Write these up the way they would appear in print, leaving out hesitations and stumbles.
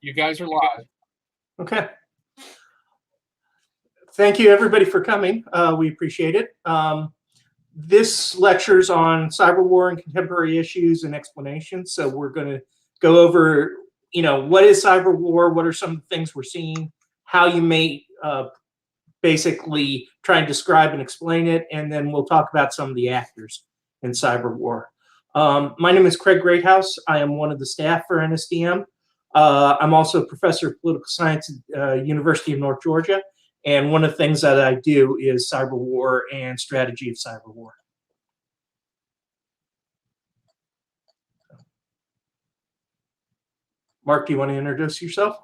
You guys are live. Okay. Thank you, everybody, for coming. We appreciate it. This lecture's on cyberwar and contemporary issues and explanations. So we're going to go over, what is cyberwar? What are some of the things we're seeing? How you may basically try and describe and explain it, and then we'll talk about some of the actors in cyberwar. My name is Craig Greathouse. I am one of the staff for NSDM. I'm also a professor of political science at University of North Georgia, and one of the things that I do is cyberwar and strategy of cyberwar. Mark, do you want to introduce yourself?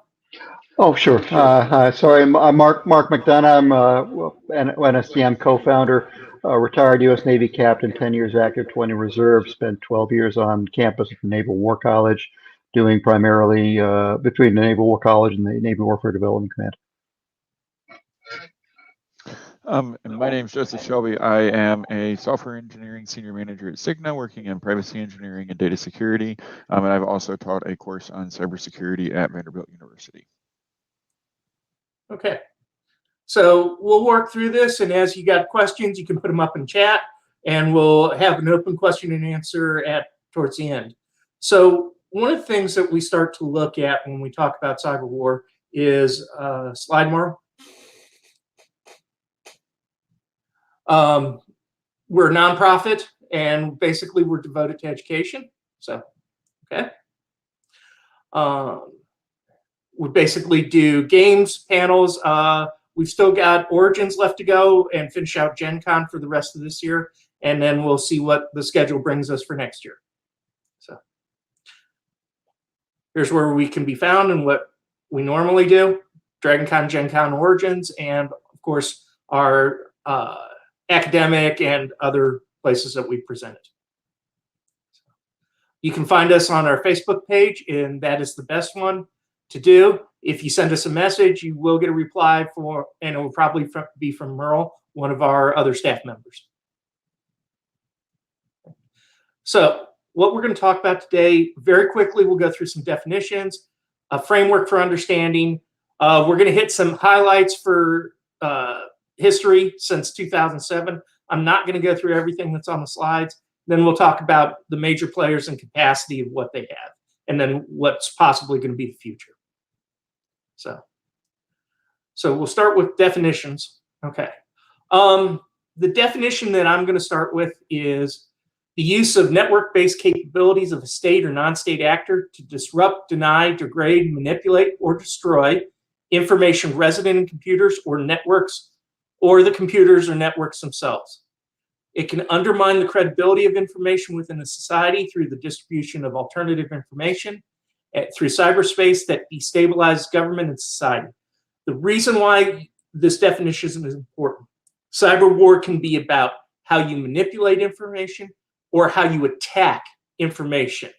Oh, sure. Sorry, I'm Mark McDonough. I'm NSDM co-founder, retired U.S. Navy captain, 10 years active, 20 reserve, spent 12 years on campus at the Naval War College, doing primarily between the Naval War College and the Naval Warfare Development Command. And my name is Joseph Shelby. I am a software engineering senior manager at Cigna, working in privacy engineering and data security. And I've also taught a course on cybersecurity at Vanderbilt University. Okay. So we'll work through this, and as you got questions, you can put them up in chat, and we'll have an open question and answer towards the end. So one of the things that we start to look at when we talk about cyberwar is slide more. We're a nonprofit, and basically we're devoted to education. So, okay. We basically do games, panels. We've still got Origins left to go and finish out Gen Con for the rest of this year, and then we'll see what the schedule brings us for next year. So here's where we can be found and what we normally do: DragonCon, Gen Con, Origins, and of course our academic and other places that we presented. You can find us on our Facebook page, and that is the best one to do. If you send us a message, you will get a reply and it will probably be from Merle, one of our other staff members. So what we're going to talk about today, very quickly, we'll go through some definitions, a framework for understanding. We're going to hit some highlights for history since 2007. I'm not going to go through everything that's on the slides. Then we'll talk about the major players and capacity of what they have, and then what's possibly going to be the future. So we'll start with definitions. Okay. The definition that I'm going to start with is the use of network-based capabilities of a state or non-state actor to disrupt, deny, degrade, manipulate, or destroy information resident in computers or networks, or the computers or networks themselves. It can undermine the credibility of information within a society through the distribution of alternative information, through cyberspace that destabilizes government and society. The reason why this definition is important: cyberwar can be about how you manipulate information, or how you attack information,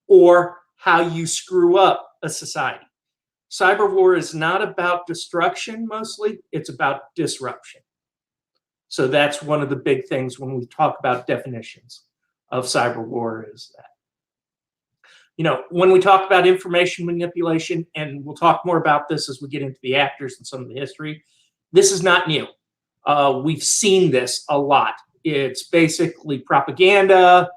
or how you screw up a society. Cyberwar is not about destruction mostly, it's about disruption. So that's one of the big things when we talk about definitions of cyberwar is that. When we talk about information manipulation, and we'll talk more about this as we get into the actors and some of the history, this is not new. We've seen this a lot. It's basically propaganda.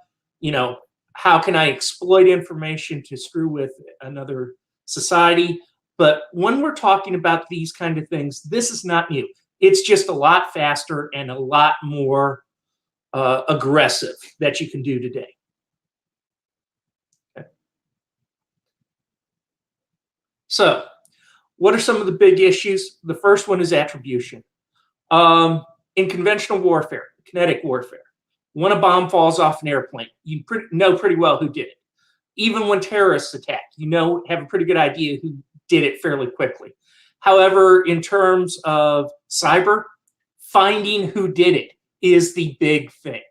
How can I exploit information to screw with another society? But when we're talking about these kind of things, this is not new. It's just a lot faster and a lot more aggressive that you can do today. Okay. So what are some of the big issues? The first one is attribution. In conventional warfare, kinetic warfare, when a bomb falls off an airplane, you know pretty well who did it. Even when terrorists attack, have a pretty good idea who did it fairly quickly. However, in terms of cyber, finding who did it is the big thing,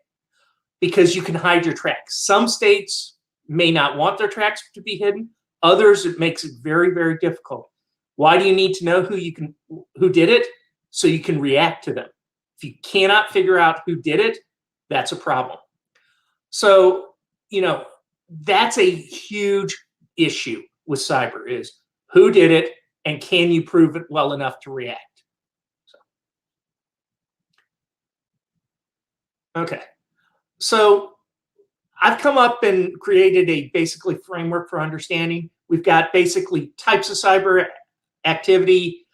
because you can hide your tracks. Some states may not want their tracks to be hidden. Others, it makes it very, very difficult. Why do you need to know who did it? So you can react to them. If you cannot figure out who did it, that's a problem. So, that's a huge issue with cyber, is who did it, and can you prove it well enough to react? Okay, so I've come up and created a basically framework for understanding. We've got basically types of cyber activity,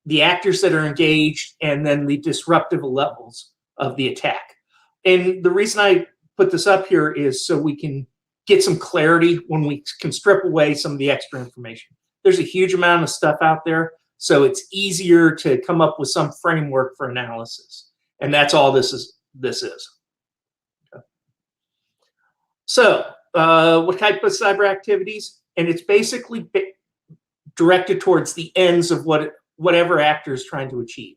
the actors that are engaged, and then the disruptive levels of the attack. And the reason I put this up here is so we can get some clarity when we can strip away some of the extra information. There's a huge amount of stuff out there, so it's easier to come up with some framework for analysis. And that's all this is. Okay. So what type of cyber activities? And it's basically directed towards the ends of whatever actor is trying to achieve.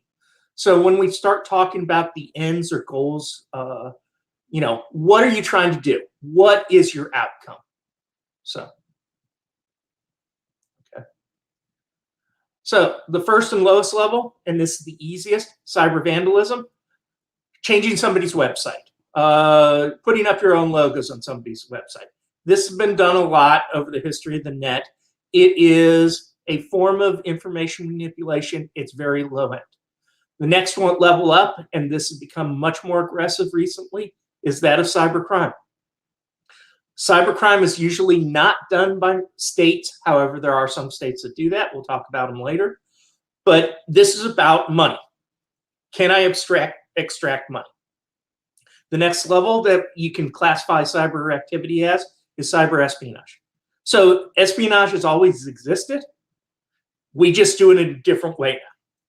So when we start talking about the ends or goals, you know, what are you trying to do? What is your outcome? So, okay. So the first and lowest level, and this is the easiest, cyber vandalism, changing somebody's website, putting up your own logos on somebody's website. This has been done a lot over the history of the net. It is a form of information manipulation. It's very low end. The next one level up, and this has become much more aggressive recently, is that of cybercrime. Cybercrime is usually not done by states. However, there are some states that do that. We'll talk about them later. But this is about money. Can I extract money? The next level that you can classify cyber activity as is cyber espionage. So espionage has always existed. We just do it in a different way now.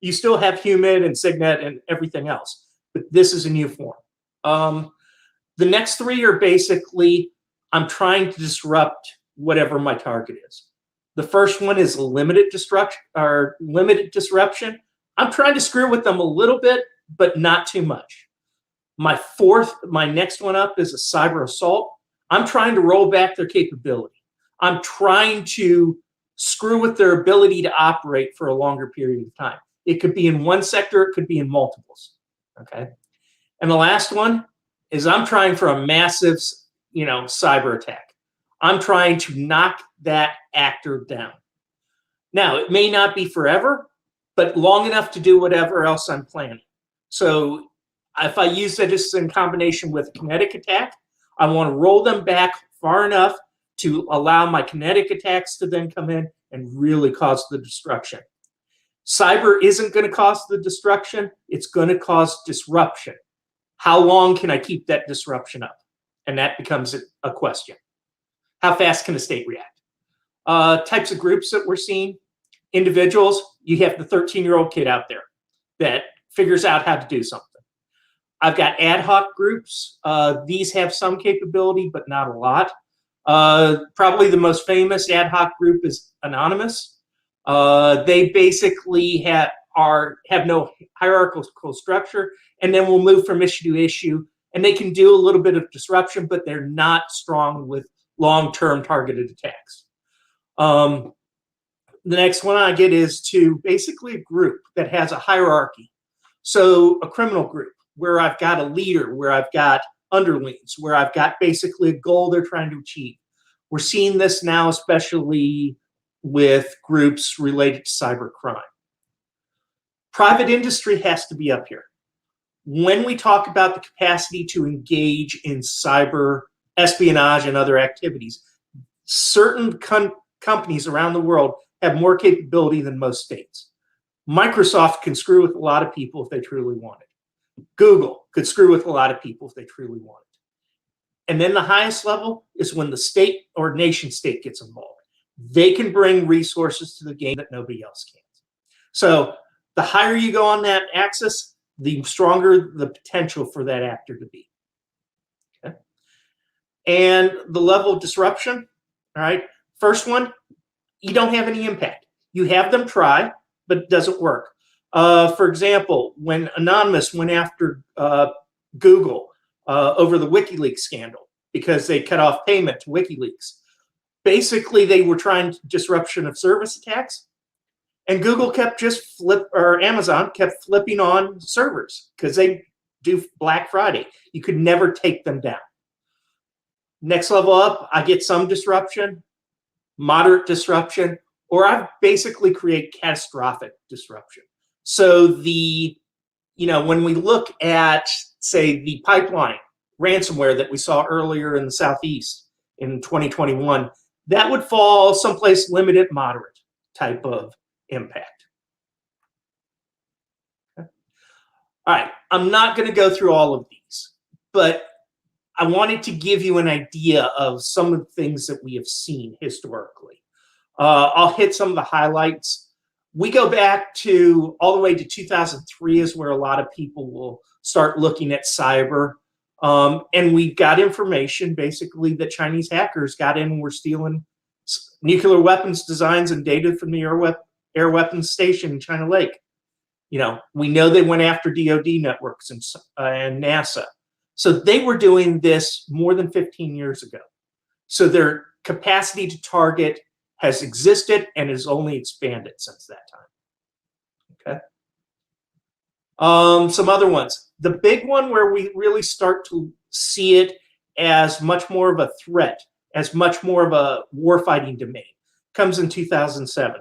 You still have HUMID and SIGNET and everything else, but this is a new form. The next three are basically, I'm trying to disrupt whatever my target is. The first one is limited disruption. I'm trying to screw with them a little bit, but not too much. My next one up is a cyber assault. I'm trying to roll back their capability. I'm trying to screw with their ability to operate for a longer period of time. It could be in one sector, it could be in multiples, okay? And the last one is I'm trying for a massive, you know, cyber attack. I'm trying to knock that actor down. Now, it may not be forever, but long enough to do whatever else I'm planning. So if I use that just in combination with a kinetic attack, I want to roll them back far enough to allow my kinetic attacks to then come in and really cause the destruction. Cyber isn't going to cause the destruction. It's going to cause disruption. How long can I keep that disruption up? And that becomes a question. How fast can a state react? Types of groups that we're seeing. Individuals, you have the 13-year-old kid out there that figures out how to do something. I've got ad hoc groups. These have some capability, but not a lot. Probably the most famous ad hoc group is Anonymous. They basically have no hierarchical structure, and then we'll move from issue to issue, and they can do a little bit of disruption, but they're not strong with long-term targeted attacks. The next one I get is to basically a group that has a hierarchy. So a criminal group where I've got a leader, where I've got underlings, where I've got basically a goal they're trying to achieve. We're seeing this now, especially with groups related to cyber crime. Private industry has to be up here. When we talk about the capacity to engage in cyber espionage and other activities, certain companies around the world have more capability than most states. Microsoft can screw with a lot of people if they truly want it. Google could screw with a lot of people if they truly want it. And then the highest level is when the state or nation state gets involved. They can bring resources to the game that nobody else can. So the higher you go on that axis, the stronger the potential for that actor to be. Okay. And the level of disruption, all right, first one, you don't have any impact. You have them try, but it doesn't work. For example, when Anonymous went after Google over the WikiLeaks scandal because they cut off payment to WikiLeaks, basically they were trying disruption of service attacks, and Google kept Amazon kept flipping on servers because they do Black Friday. You could never take them down. Next level up, I get some disruption, moderate disruption, or I've basically created catastrophic disruption. So when we look at, say, the pipeline ransomware that we saw earlier in the Southeast in 2021, that would fall someplace limited, moderate type of impact. Okay. All right, I'm not going to go through all of these, but I wanted to give you an idea of some of the things that we have seen historically. I'll hit some of the highlights. We go back to all the way to 2003 is where a lot of people will start looking at cyber. And we got information basically that Chinese hackers got in and were stealing nuclear weapons designs and data from the air weapons station in China Lake. We know they went after DoD networks and NASA. So they were doing this more than 15 years ago. So their capacity to target has existed and has only expanded since that time. Okay. Some other ones. The big one where we really start to see it as much more of a threat, as much more of a warfighting domain, comes in 2007.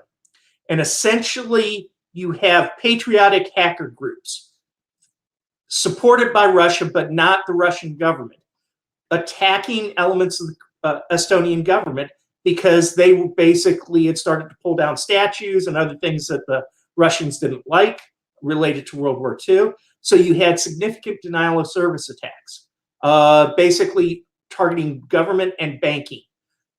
And essentially, you have patriotic hacker groups supported by Russia, but not the Russian government, attacking elements of the Estonian government because they basically had started to pull down statues and other things that the Russians didn't like related to World War II. So you had significant denial of service attacks, basically targeting government and banking.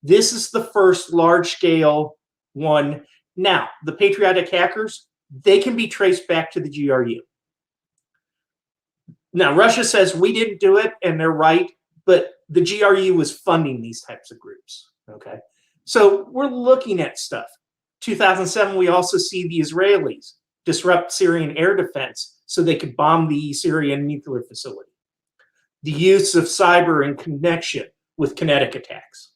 This is the first large-scale one. Now, the patriotic hackers, they can be traced back to the GRU. Now, Russia says we didn't do it, and they're right, but the GRU was funding these types of groups, okay? So we're looking at stuff. 2007, we also see the Israelis disrupt Syrian air defense so they could bomb the Syrian nuclear facility. The use of cyber in connection with kinetic attacks.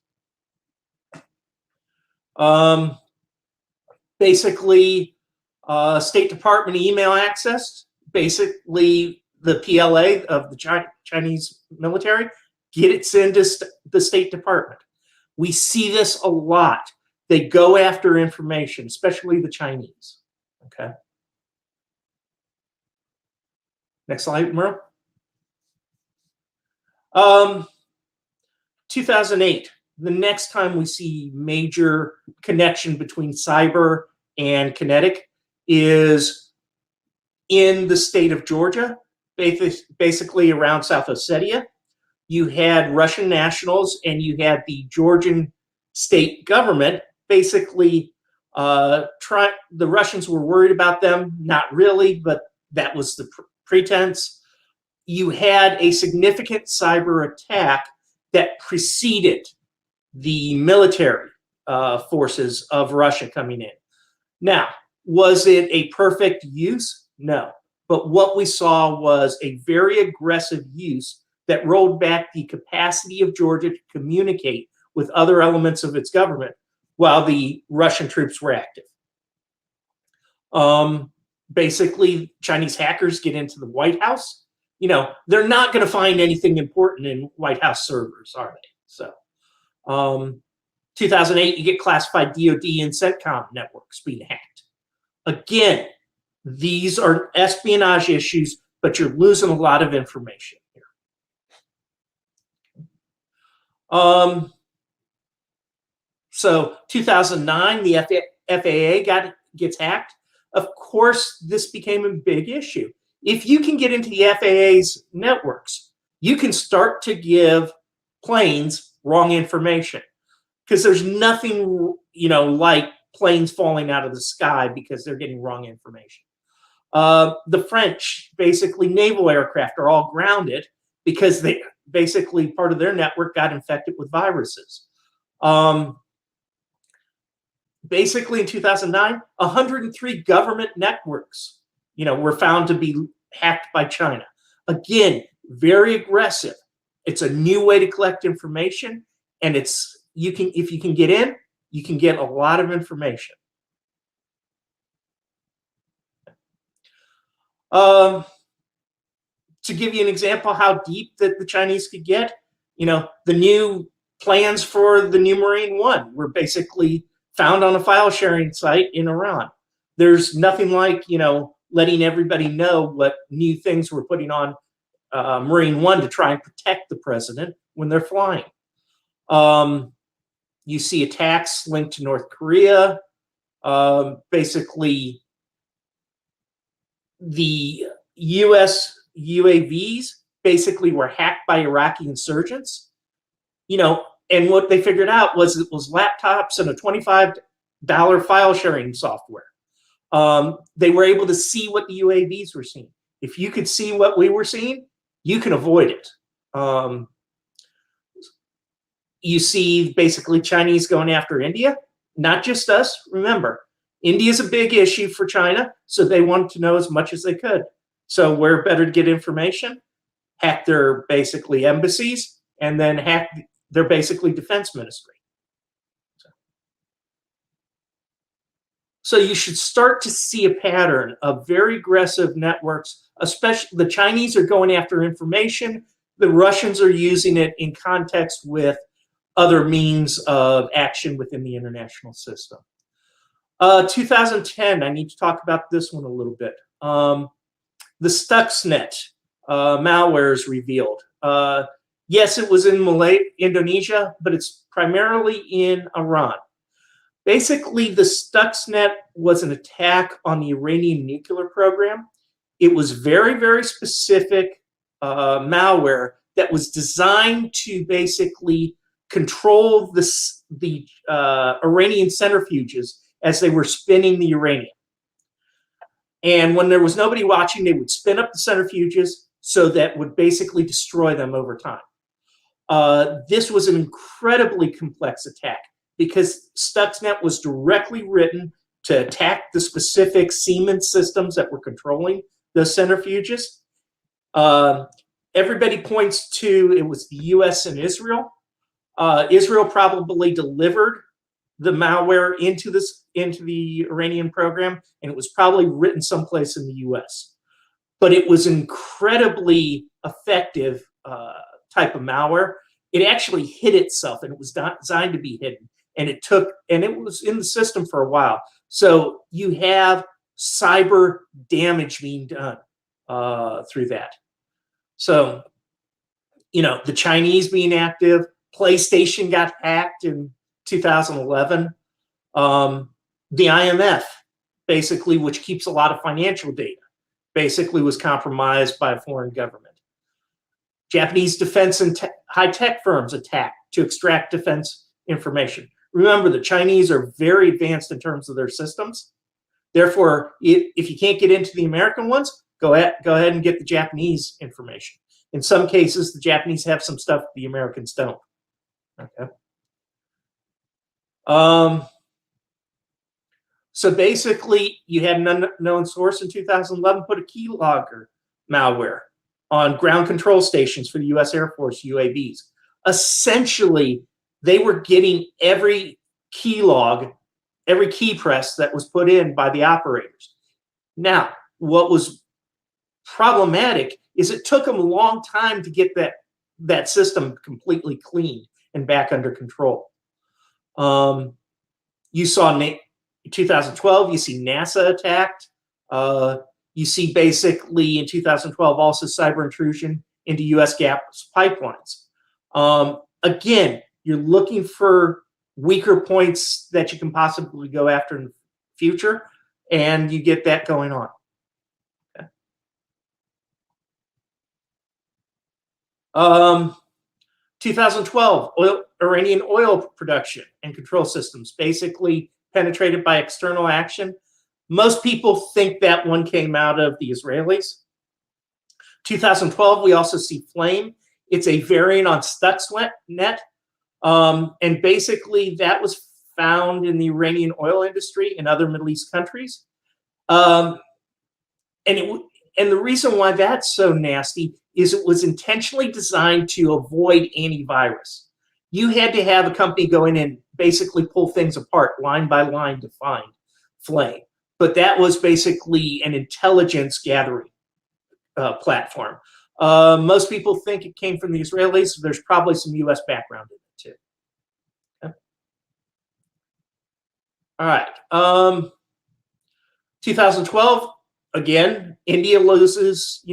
Basically, State Department email access, basically the PLA of the Chinese military, get it into the State Department. We see this a lot. They go after information, especially the Chinese. Okay. Next slide, Merle. 2008, the next time we see major connection between cyber and kinetic is in the state of Georgia, basically around South Ossetia. You had Russian nationals and you had the Georgian state government basically the Russians were worried about them, not really, but that was the pretense. You had a significant cyber attack that preceded the military forces of Russia coming in. Now, was it a perfect use? No. But what we saw was a very aggressive use that rolled back the capacity of Georgia to communicate with other elements of its government while the Russian troops were active. Basically, Chinese hackers get into the White House. They're not going to find anything important in White House servers, are they? So, 2008, you get classified DoD and CENTCOM networks being hacked. Again, these are espionage issues, but you're losing a lot of information here. So 2009, the FAA gets hacked. Of course, this became a big issue. If you can get into the FAA's networks, you can start to give planes wrong information because there's nothing, like planes falling out of the sky because they're getting wrong information. The French, basically naval aircraft, are all grounded because they basically part of their network got infected with viruses. Basically in 2009, 103 government networks, were found to be hacked by China. Again, very aggressive. It's a new way to collect information, and if you can get in, you can get a lot of information. To give you an example how deep that the Chinese could get, the new plans for the new Marine One were basically found on a file sharing site in Iran. There's nothing like, letting everybody know what new things we're putting on Marine One to try and protect the president when they're flying. You see attacks linked to North Korea. Basically, the U.S. UAVs basically were hacked by Iraqi insurgents. And what they figured out was it was laptops and a $25 file sharing software. They were able to see what the UAVs were seeing. If you could see what we were seeing, you can avoid it. You see basically Chinese going after India, not just us. Remember, India is a big issue for China, so they wanted to know as much as they could. So where better to get information? Hack their basically embassies, and then hack their basically defense ministry. So you should start to see a pattern of very aggressive networks, especially the Chinese are going after information. The Russians are using it in context with other means of action within the international system. 2010, I need to talk about this one a little bit. The Stuxnet malware is revealed. Yes, it was in Indonesia, but it's primarily in Iran. Basically, the Stuxnet was an attack on the Iranian nuclear program. It was very, very specific malware that was designed to basically control the Iranian centrifuges as they were spinning the uranium. And when there was nobody watching, they would spin up the centrifuges so that would basically destroy them over time. This was an incredibly complex attack because Stuxnet was directly written to attack the specific Siemens systems that were controlling those centrifuges. Everybody points to it was the US and Israel. Israel probably delivered the malware into the Iranian program, and it was probably written someplace in the US. But it was incredibly effective type of malware. It actually hid itself, and it was not designed to be hidden. And it was in the system for a while. So you have cyber damage being done through that. So, the Chinese being active, PlayStation got hacked in 2011. The IMF, basically, which keeps a lot of financial data, basically was compromised by a foreign government. Japanese defense and high-tech firms attacked to extract defense information. Remember, the Chinese are very advanced in terms of their systems. Therefore, if you can't get into the American ones, go ahead and get the Japanese information. In some cases, the Japanese have some stuff the Americans don't. Okay. So basically, you had an unknown source in 2011 put a keylogger malware on ground control stations for the U.S. Air Force UAVs. Essentially, they were getting every key log, every key press that was put in by the operators. Now, what was problematic is it took them a long time to get that system completely clean and back under control. You saw in 2012, you see NASA attacked. You see basically in 2012 also cyber intrusion into U.S. gas pipelines. Again, you're looking for weaker points that you can possibly go after in the future, and you get that going on. Okay. 2012, Iranian oil production and control systems basically penetrated by external action. Most people think that one came out of the Israelis. 2012, we also see Flame. It's a variant on Stuxnet, and basically that was found in the Iranian oil industry and other Middle East countries. And the reason why that's so nasty is it was intentionally designed to avoid antivirus. You had to have a company go in and basically pull things apart line by line to find Flame. But that was basically an intelligence gathering platform. Most people think it came from the Israelis. There's probably some U.S. background in it too. Okay. All right. 2012, again, India loses,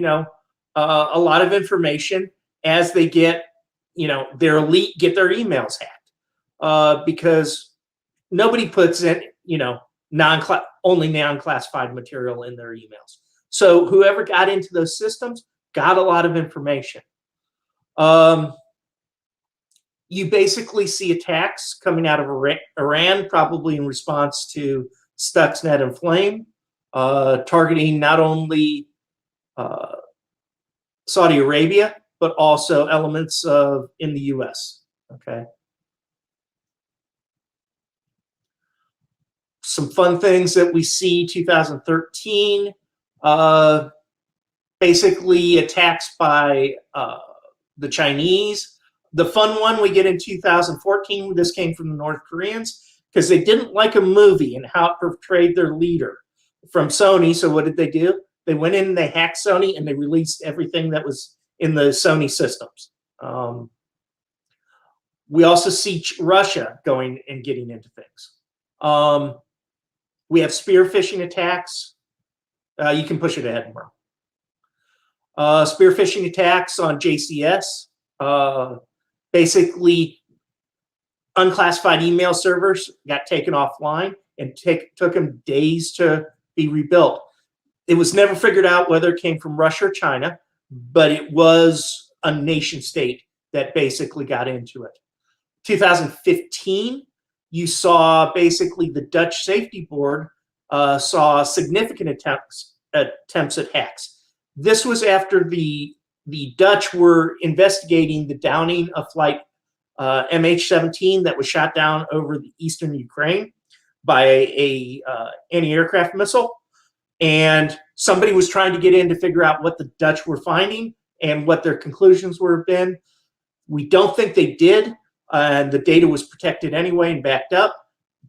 a lot of information as they get, their elite get their emails hacked, because nobody puts in, only non-classified material in their emails. So whoever got into those systems got a lot of information. You basically see attacks coming out of Iran, probably in response to Stuxnet and Flame, targeting not only Saudi Arabia, but also elements in the US. Okay. Some fun things that we see, 2013, basically attacks by the Chinese. The fun one we get in 2014, this came from the North Koreans, because they didn't like a movie and how it portrayed their leader from Sony. So what did they do? They went in and they hacked Sony and they released everything that was in the Sony systems. We also see Russia going and getting into things. We have spear phishing attacks. You can push it ahead more. Spear phishing attacks on JCS. Basically, unclassified email servers got taken offline and took them days to be rebuilt. It was never figured out whether it came from Russia or China, but it was a nation state that basically got into it. 2015, you saw basically the Dutch Safety Board saw significant attempts at hacks. This was after the Dutch were investigating the downing of flight MH17 that was shot down over the eastern Ukraine by a anti-aircraft missile. And somebody was trying to get in to figure out what the Dutch were finding and what their conclusions were been. We don't think they did, and the data was protected anyway and backed up,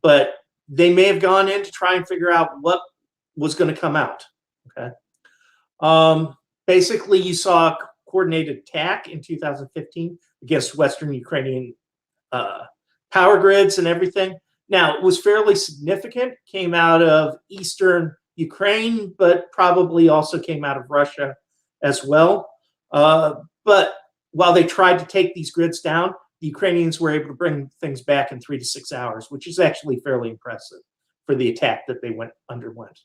but they may have gone in to try and figure out what was going to come out. Okay. Basically, you saw a coordinated attack in 2015 against Western Ukrainian power grids and everything. Now, it was fairly significant, came out of Eastern Ukraine, but probably also came out of Russia as well. But while they tried to take these grids down, the Ukrainians were able to bring things back in 3 to 6 hours, which is actually fairly impressive for the attack that they underwent.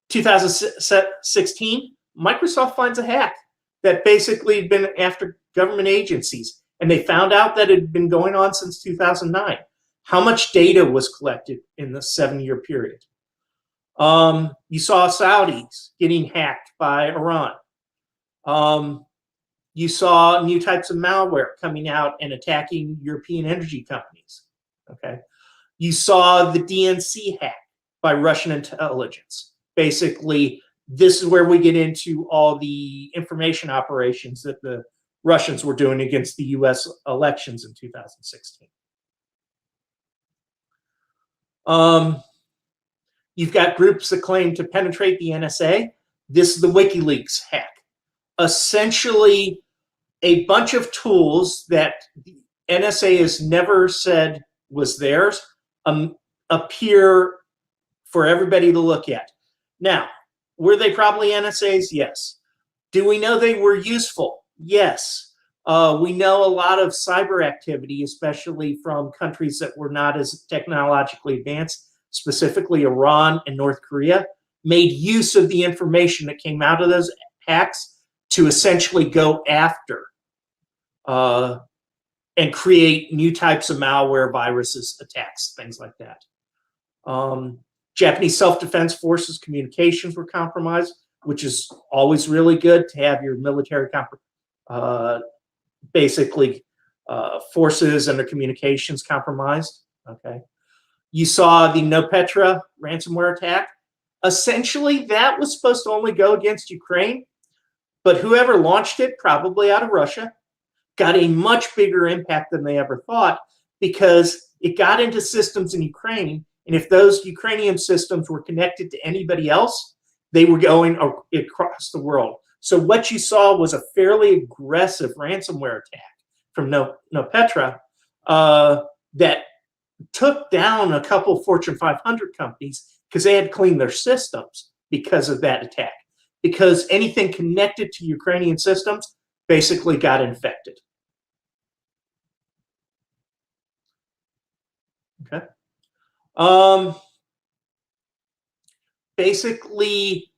2016, Microsoft finds a hack that basically had been after government agencies, and they found out that it had been going on since 2009. How much data was collected in the 7-year period? You saw Saudis getting hacked by Iran. You saw new types of malware coming out and attacking European energy companies. Okay. You saw the DNC hack by Russian intelligence. Basically, this is where we get into all the information operations that the Russians were doing against the US elections in 2016. You've got groups that claim to penetrate the NSA. This is the WikiLeaks hack. Essentially, a bunch of tools that the NSA has never said was theirs appear for everybody to look at. Now, were they probably NSA's? Yes. Do we know they were useful? Yes. We know a lot of cyber activity, especially from countries that were not as technologically advanced, specifically Iran and North Korea, made use of the information that came out of those hacks to essentially go after and create new types of malware, viruses, attacks, things like that. Japanese self-defense forces communications were compromised, which is always really good to have your military forces and their communications compromised. Okay. You saw the NotPetya ransomware attack. Essentially, that was supposed to only go against Ukraine, but whoever launched it, probably out of Russia, got a much bigger impact than they ever thought, because it got into systems in Ukraine, and if those Ukrainian systems were connected to anybody else, they were going across the world. So what you saw was a fairly aggressive ransomware attack from NotPetya that took down a couple Fortune 500 companies because they had cleaned their systems because of that attack. Because anything connected to Ukrainian systems basically got infected. Okay. Basically,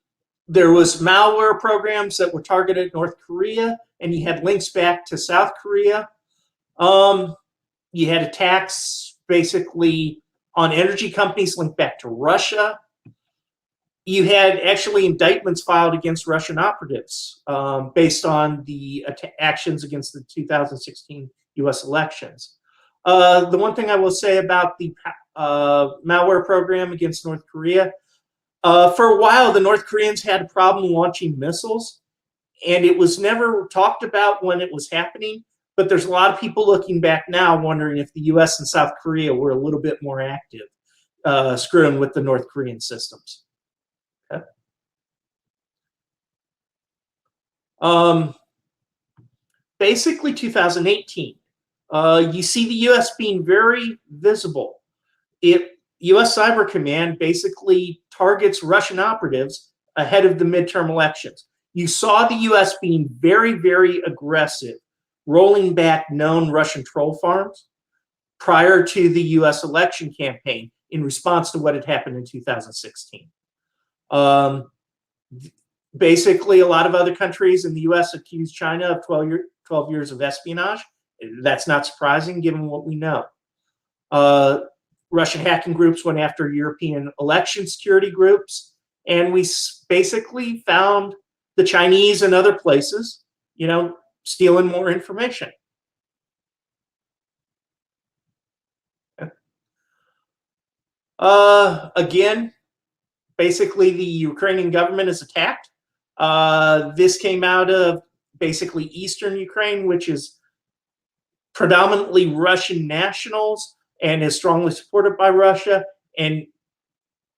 there was malware programs that were targeted at North Korea, and you had links back to South Korea. You had attacks basically on energy companies linked back to Russia. You had actually indictments filed against Russian operatives based on the actions against the 2016 US elections. The one thing I will say about the malware program against North Korea, for a while, the North Koreans had a problem launching missiles, and it was never talked about when it was happening. But there's a lot of people looking back now wondering if the US and South Korea were a little bit more active, screwing with the North Korean systems. Okay. Basically, 2018, you see the US being very visible. US Cyber Command basically targets Russian operatives ahead of the midterm elections. You saw the US being very, very aggressive, rolling back known Russian troll farms prior to the US election campaign in response to what had happened in 2016. Basically, a lot of other countries in the US accused China of 12 years of espionage. That's not surprising given what we know. Russian hacking groups went after European election security groups, and we basically found the Chinese and other places, stealing more information. Again, basically the Ukrainian government is attacked. This came out of basically eastern Ukraine, which is predominantly Russian nationals and is strongly supported by Russia. And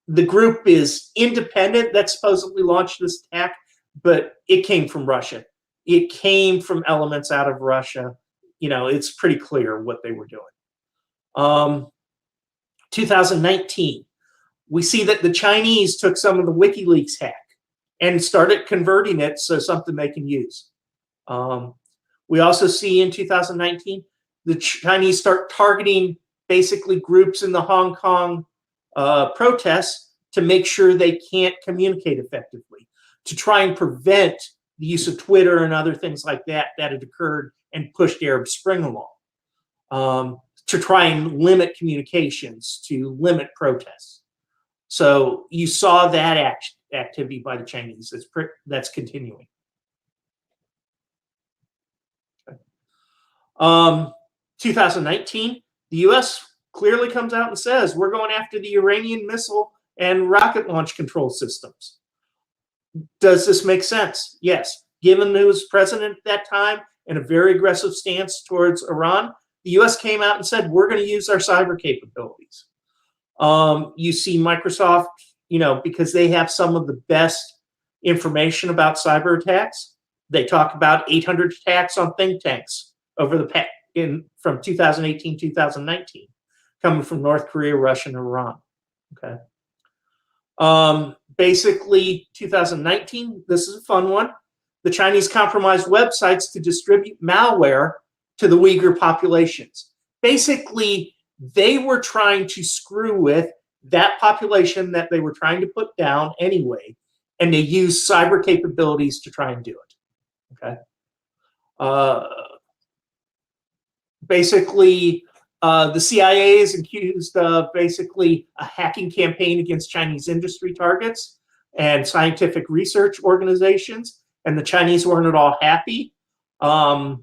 the group is independent that supposedly launched this attack, but it came from Russia. It came from elements out of Russia. It's pretty clear what they were doing. 2019, we see that the Chinese took some of the WikiLeaks hack and started converting it so something they can use. We also see in 2019, the Chinese start targeting basically groups in the Hong Kong protests to make sure they can't communicate effectively, to try and prevent the use of Twitter and other things like that had occurred and pushed Arab Spring along, to try and limit communications, to limit protests. So you saw that activity by the Chinese. That's continuing. Okay. 2019, the US clearly comes out and says, we're going after the Iranian missile and rocket launch control systems. Does this make sense? Yes. Given who was president at that time and a very aggressive stance towards Iran, the US came out and said, we're going to use our cyber capabilities. You see Microsoft, because they have some of the best information about cyber attacks. They talk about 800 attacks on think tanks over from 2018, 2019, coming from North Korea, Russia, and Iran. Okay. Basically, 2019, this is a fun one. The Chinese compromised websites to distribute malware to the Uyghur populations. Basically, they were trying to screw with that population that they were trying to put down anyway, and they used cyber capabilities to try and do it. Okay. Basically, the CIA is accused of basically a hacking campaign against Chinese industry targets and scientific research organizations, and the Chinese weren't at all happy. But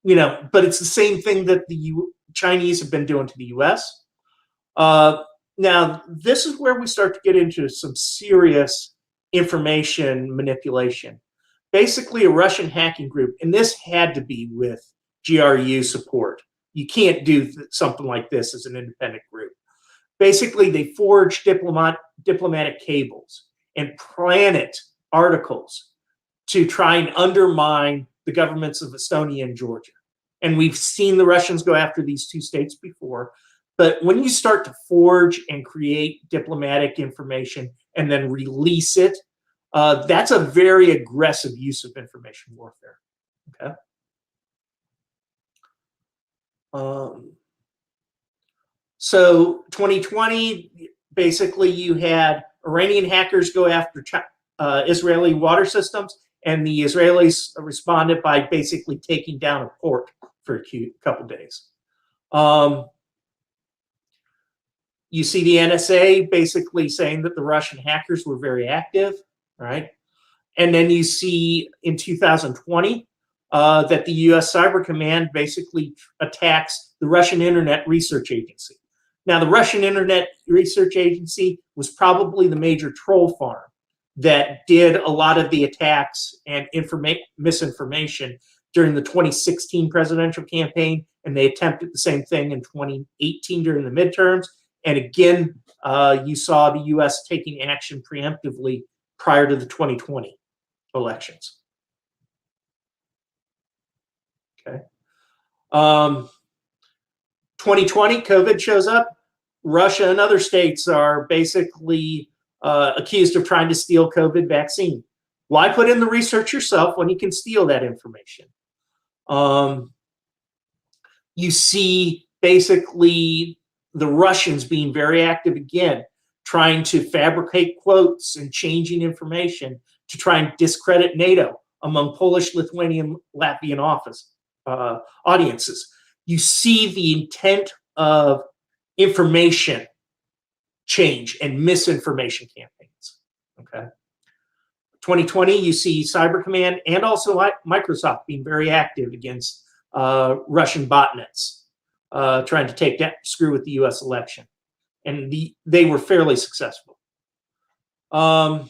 it's the same thing that the Chinese have been doing to the US. Now, this is where we start to get into some serious information manipulation. Basically, a Russian hacking group, and this had to be with GRU support. You can't do something like this as an independent group. Basically, they forged diplomatic cables and planted articles to try and undermine the governments of Estonia and Georgia. And we've seen the Russians go after these two states before. But when you start to forge and create diplomatic information and then release it, that's a very aggressive use of information warfare. Okay. So 2020, basically you had Iranian hackers go after Israeli water systems, and the Israelis responded by basically taking down a port for a couple days. You see the NSA basically saying that the Russian hackers were very active, right? And then you see in 2020 that the US Cyber Command basically attacks the Russian Internet Research Agency. Now, the Russian Internet Research Agency was probably the major troll farm that did a lot of the attacks and misinformation during the 2016 presidential campaign, and they attempted the same thing in 2018 during the midterms. And again, you saw the US taking action preemptively prior to the 2020 elections. Okay. 2020, COVID shows up. Russia and other states are basically accused of trying to steal COVID vaccine. Why put in the research yourself when you can steal that information? You see basically the Russians being very active again, trying to fabricate quotes and changing information to try and discredit NATO among Polish, Lithuanian, Latvian audiences. You see the intent of information change and misinformation campaigns. Okay. 2020, you see Cyber Command and also Microsoft being very active against Russian botnets, trying to screw with the US election. And they were fairly successful. Iran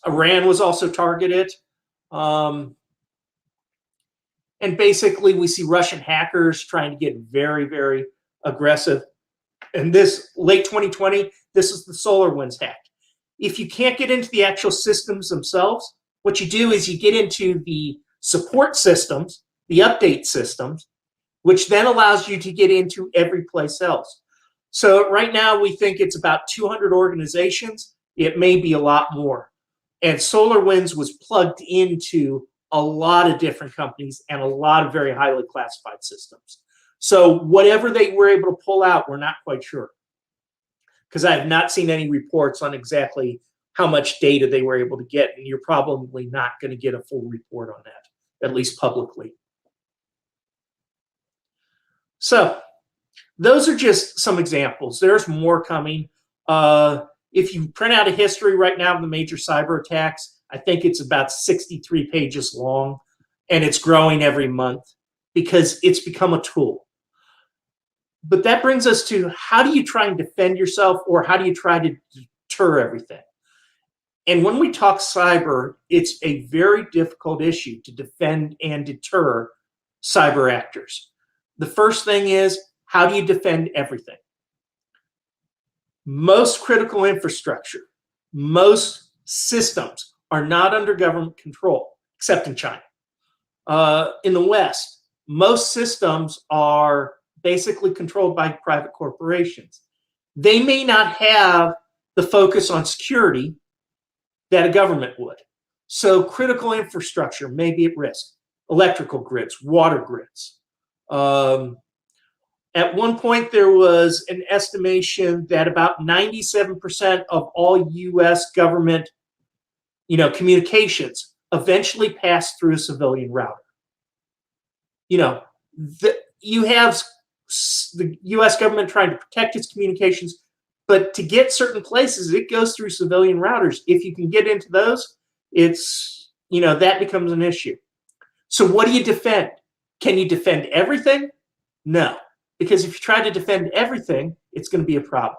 was also targeted. And basically, we see Russian hackers trying to get very, very aggressive. And this late 2020, this is the SolarWinds hack. If you can't get into the actual systems themselves, what you do is you get into the support systems, the update systems, which then allows you to get into every place else. So right now, we think it's about 200 organizations. It may be a lot more. And SolarWinds was plugged into a lot of different companies and a lot of very highly classified systems. So whatever they were able to pull out, we're not quite sure, because I have not seen any reports on exactly how much data they were able to get, and you're probably not going to get a full report on that, at least publicly. So those are just some examples. There's more coming. If you print out a history right now of the major cyber attacks, I think it's about 63 pages long, and it's growing every month because it's become a tool. But that brings us to, how do you try and defend yourself, or how do you try to deter everything? And when we talk cyber, it's a very difficult issue to defend and deter cyber actors. The first thing is, how do you defend everything? Most critical infrastructure, most systems are not under government control, except in China. In the West, most systems are basically controlled by private corporations. They may not have the focus on security that a government would. So critical infrastructure may be at risk. Electrical grids, water grids. At one point, there was an estimation that about 97% of all U.S. government communications eventually pass through a civilian router. You have the U.S. government trying to protect its communications, but to get certain places, it goes through civilian routers. If you can get into those, that becomes an issue. So what do you defend? Can you defend everything? No, because if you try to defend everything, it's going to be a problem.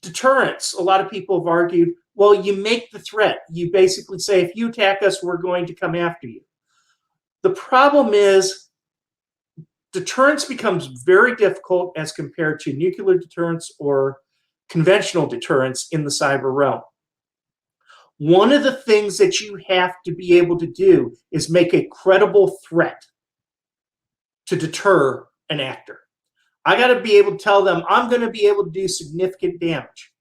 Deterrence. A lot of people have argued, well, you make the threat. You basically say, if you attack us, we're going to come after you. The problem is, deterrence becomes very difficult as compared to nuclear deterrence or conventional deterrence in the cyber realm. One of the things that you have to be able to do is make a credible threat to deter an actor. I got to be able to tell them I'm going to be able to do significant damage.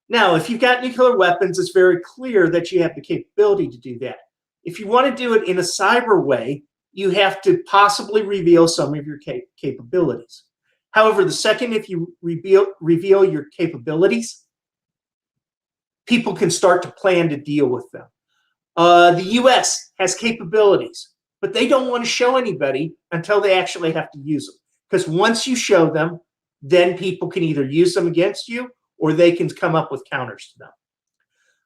Now, if you've got nuclear weapons, it's very clear that you have the capability to do that. If you want to do it in a cyber way, you have to possibly reveal some of your capabilities. However, the second if you reveal your capabilities, people can start to plan to deal with them. The US has capabilities, but they don't want to show anybody until they actually have to use them. Because once you show them, then people can either use them against you or they can come up with counters to them.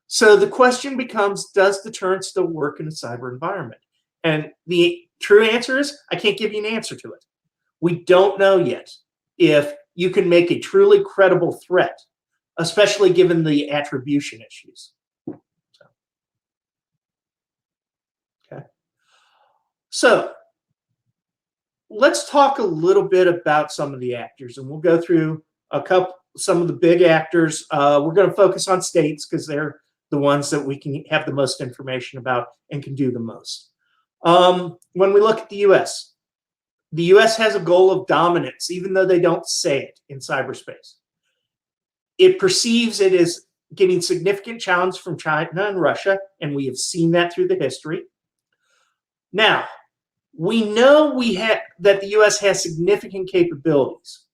So the question becomes, does deterrence still work in a cyber environment? And the true answer is, I can't give you an answer to it. We don't know yet if you can make a truly credible threat, especially given the attribution issues. So let's talk a little bit about some of the actors, and we'll go through some of the big actors. We're going to focus on states because they're the ones that we can have the most information about and can do the most. When we look at the US has a goal of dominance, even though they don't say it in cyberspace. It perceives it as getting significant challenge from China and Russia, and we have seen that through the history. Now, we know that the US has significant capabilities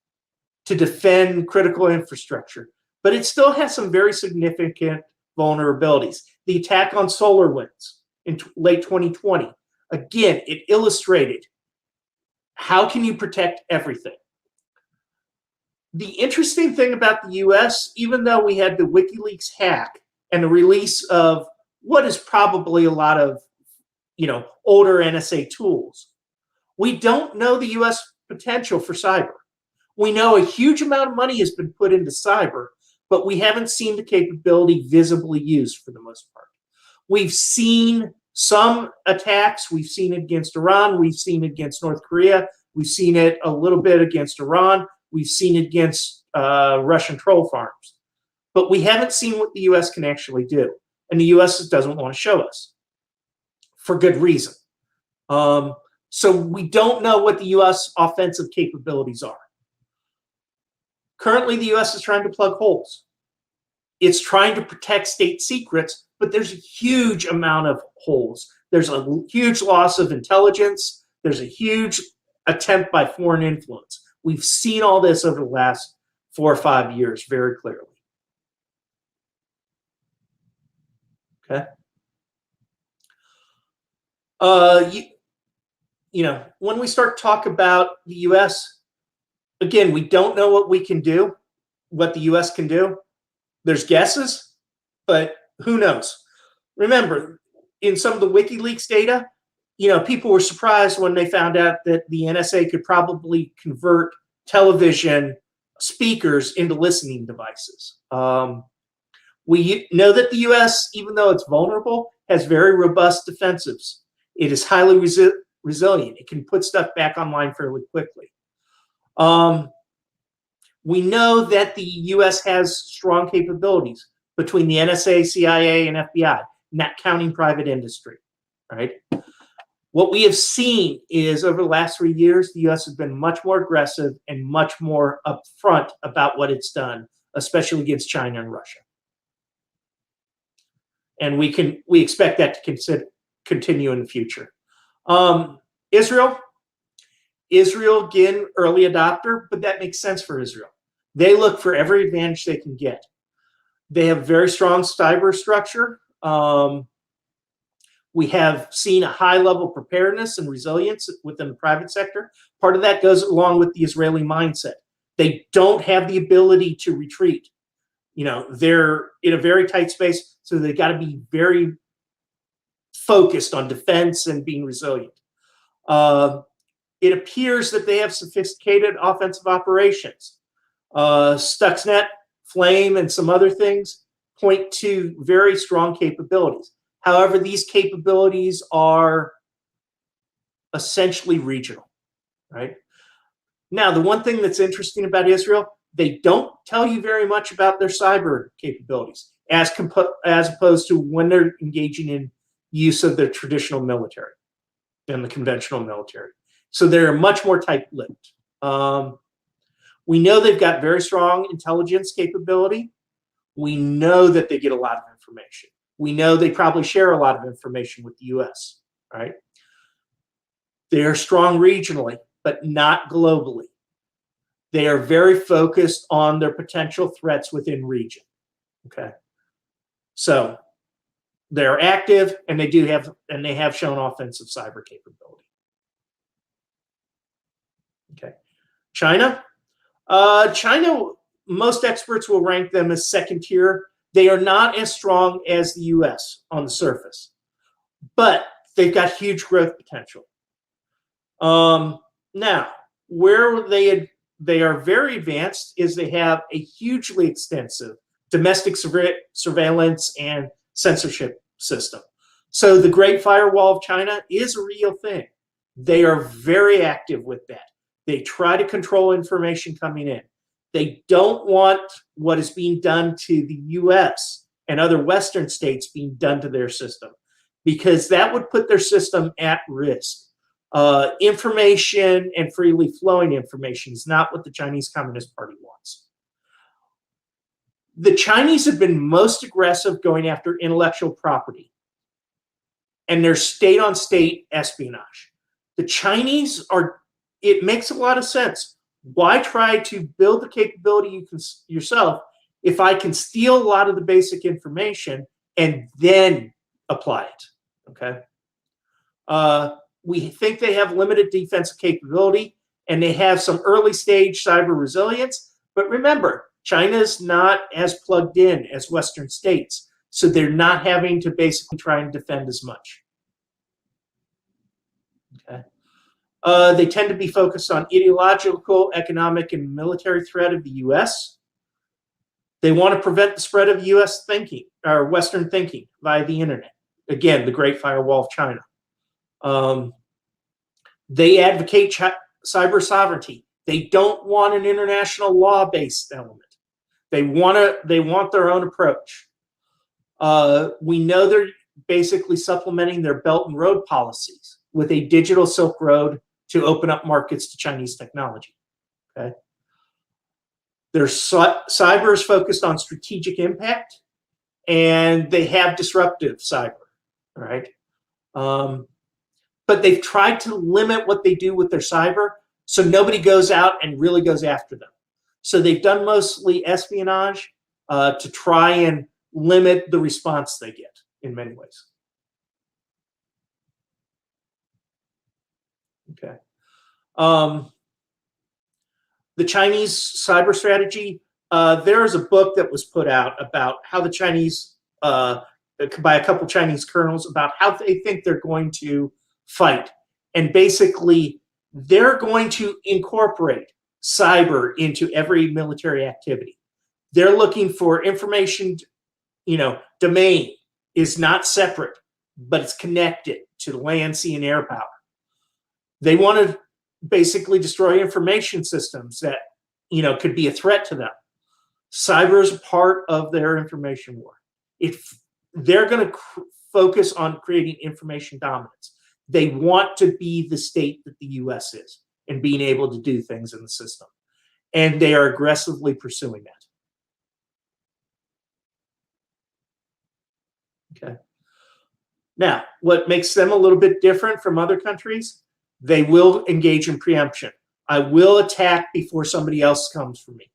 to defend critical infrastructure, but it still has some very significant vulnerabilities. The attack on SolarWinds in late 2020, again, it illustrated how can you protect everything. The interesting thing about the US, even though we had the WikiLeaks hack and the release of what is probably a lot of older NSA tools, we don't know the US potential for cyber. We know a huge amount of money has been put into cyber, but we haven't seen the capability visibly used for the most part. We've seen some attacks. We've seen it against Iran. We've seen it against North Korea. We've seen it a little bit against Iran. We've seen it against Russian troll farms. But we haven't seen what the US can actually do. And the US doesn't want to show us for good reason. So we don't know what the US offensive capabilities are. Currently, the US is trying to plug holes. It's trying to protect state secrets, but there's a huge amount of holes. There's a huge loss of intelligence. There's a huge attempt by foreign influence. We've seen all this over the last 4 or 5 years very clearly. Okay. When we start to talk about the US, again, we don't know what we can do, what the US can do. There's guesses, but who knows? Remember, in some of the WikiLeaks data, people were surprised when they found out that the NSA could probably convert television speakers into listening devices. We know that the US, even though it's vulnerable, has very robust defensives. It is highly resilient. It can put stuff back online fairly quickly. We know that the US has strong capabilities between the NSA, CIA, and FBI, not counting private industry, right? What we have seen is over the last 3 years, the US has been much more aggressive and much more upfront about what it's done, especially against China and Russia. And we expect that to continue in the future. Israel, again, early adopter, but that makes sense for Israel. They look for every advantage they can get. They have very strong cyber structure. We have seen a high level of preparedness and resilience within the private sector. Part of that goes along with the Israeli mindset. They don't have the ability to retreat. They're in a very tight space, so they got to be very focused on defense and being resilient. It appears that they have sophisticated offensive operations. Stuxnet, Flame, and some other things point to very strong capabilities. However, these capabilities are essentially regional, right? Now, the one thing that's interesting about Israel, they don't tell you very much about their cyber capabilities as opposed to when they're engaging in use of their traditional military and the conventional military. So they're much more tight-lipped. We know they've got very strong intelligence capability. We know that they get a lot of information. We know they probably share a lot of information with the US, right? They're strong regionally, but not globally. They are very focused on their potential threats within region, okay? So they're active, and they have shown offensive cyber capability. Okay, China. China, most experts will rank them as second tier. They are not as strong as the US on the surface, but they've got huge growth potential. Now, where they are very advanced is they have a hugely extensive domestic surveillance and censorship system. So the Great Firewall of China is a real thing. They are very active with that. They try to control information coming in. They don't want what is being done to the US and other Western states being done to their system, because that would put their system at risk. Information and freely flowing information is not what the Chinese Communist Party wants. The Chinese have been most aggressive going after intellectual property and their state-on-state espionage. The Chinese are, it makes a lot of sense. Why try to build the capability you can yourself if I can steal a lot of the basic information and then apply it, okay? We think they have limited defensive capability, and they have some early stage cyber resilience. But remember, China's not as plugged in as Western states, so they're not having to basically try and defend as much. Okay. They tend to be focused on ideological, economic, and military threat of the US. They want to prevent the spread of US thinking, or Western thinking, via the internet. Again, the Great Firewall of China. They advocate cyber sovereignty. They don't want an international law-based element. They want their own approach. We know they're basically supplementing their Belt and Road policies with a digital Silk Road to open up markets to Chinese technology. Okay. Their cyber is focused on strategic impact, and they have disruptive cyber. All right. But they've tried to limit what they do with their cyber so nobody goes out and really goes after them. So they've done mostly espionage to try and limit the response they get in many ways. Okay. The Chinese cyber strategy, there is a book that was put out about how the Chinese, by a couple Chinese colonels, about how they think they're going to fight. And basically, they're going to incorporate cyber into every military activity. They're looking for information, domain is not separate, but it's connected to the land, sea, and air power. They want to basically destroy information systems that, could be a threat to them. Cyber is a part of their information war. If they're going to focus on creating information dominance, they want to be the state that the US is and being able to do things in the system. And they are aggressively pursuing that. Okay. Now, what makes them a little bit different from other countries, they will engage in preemption. I will attack before somebody else comes for me.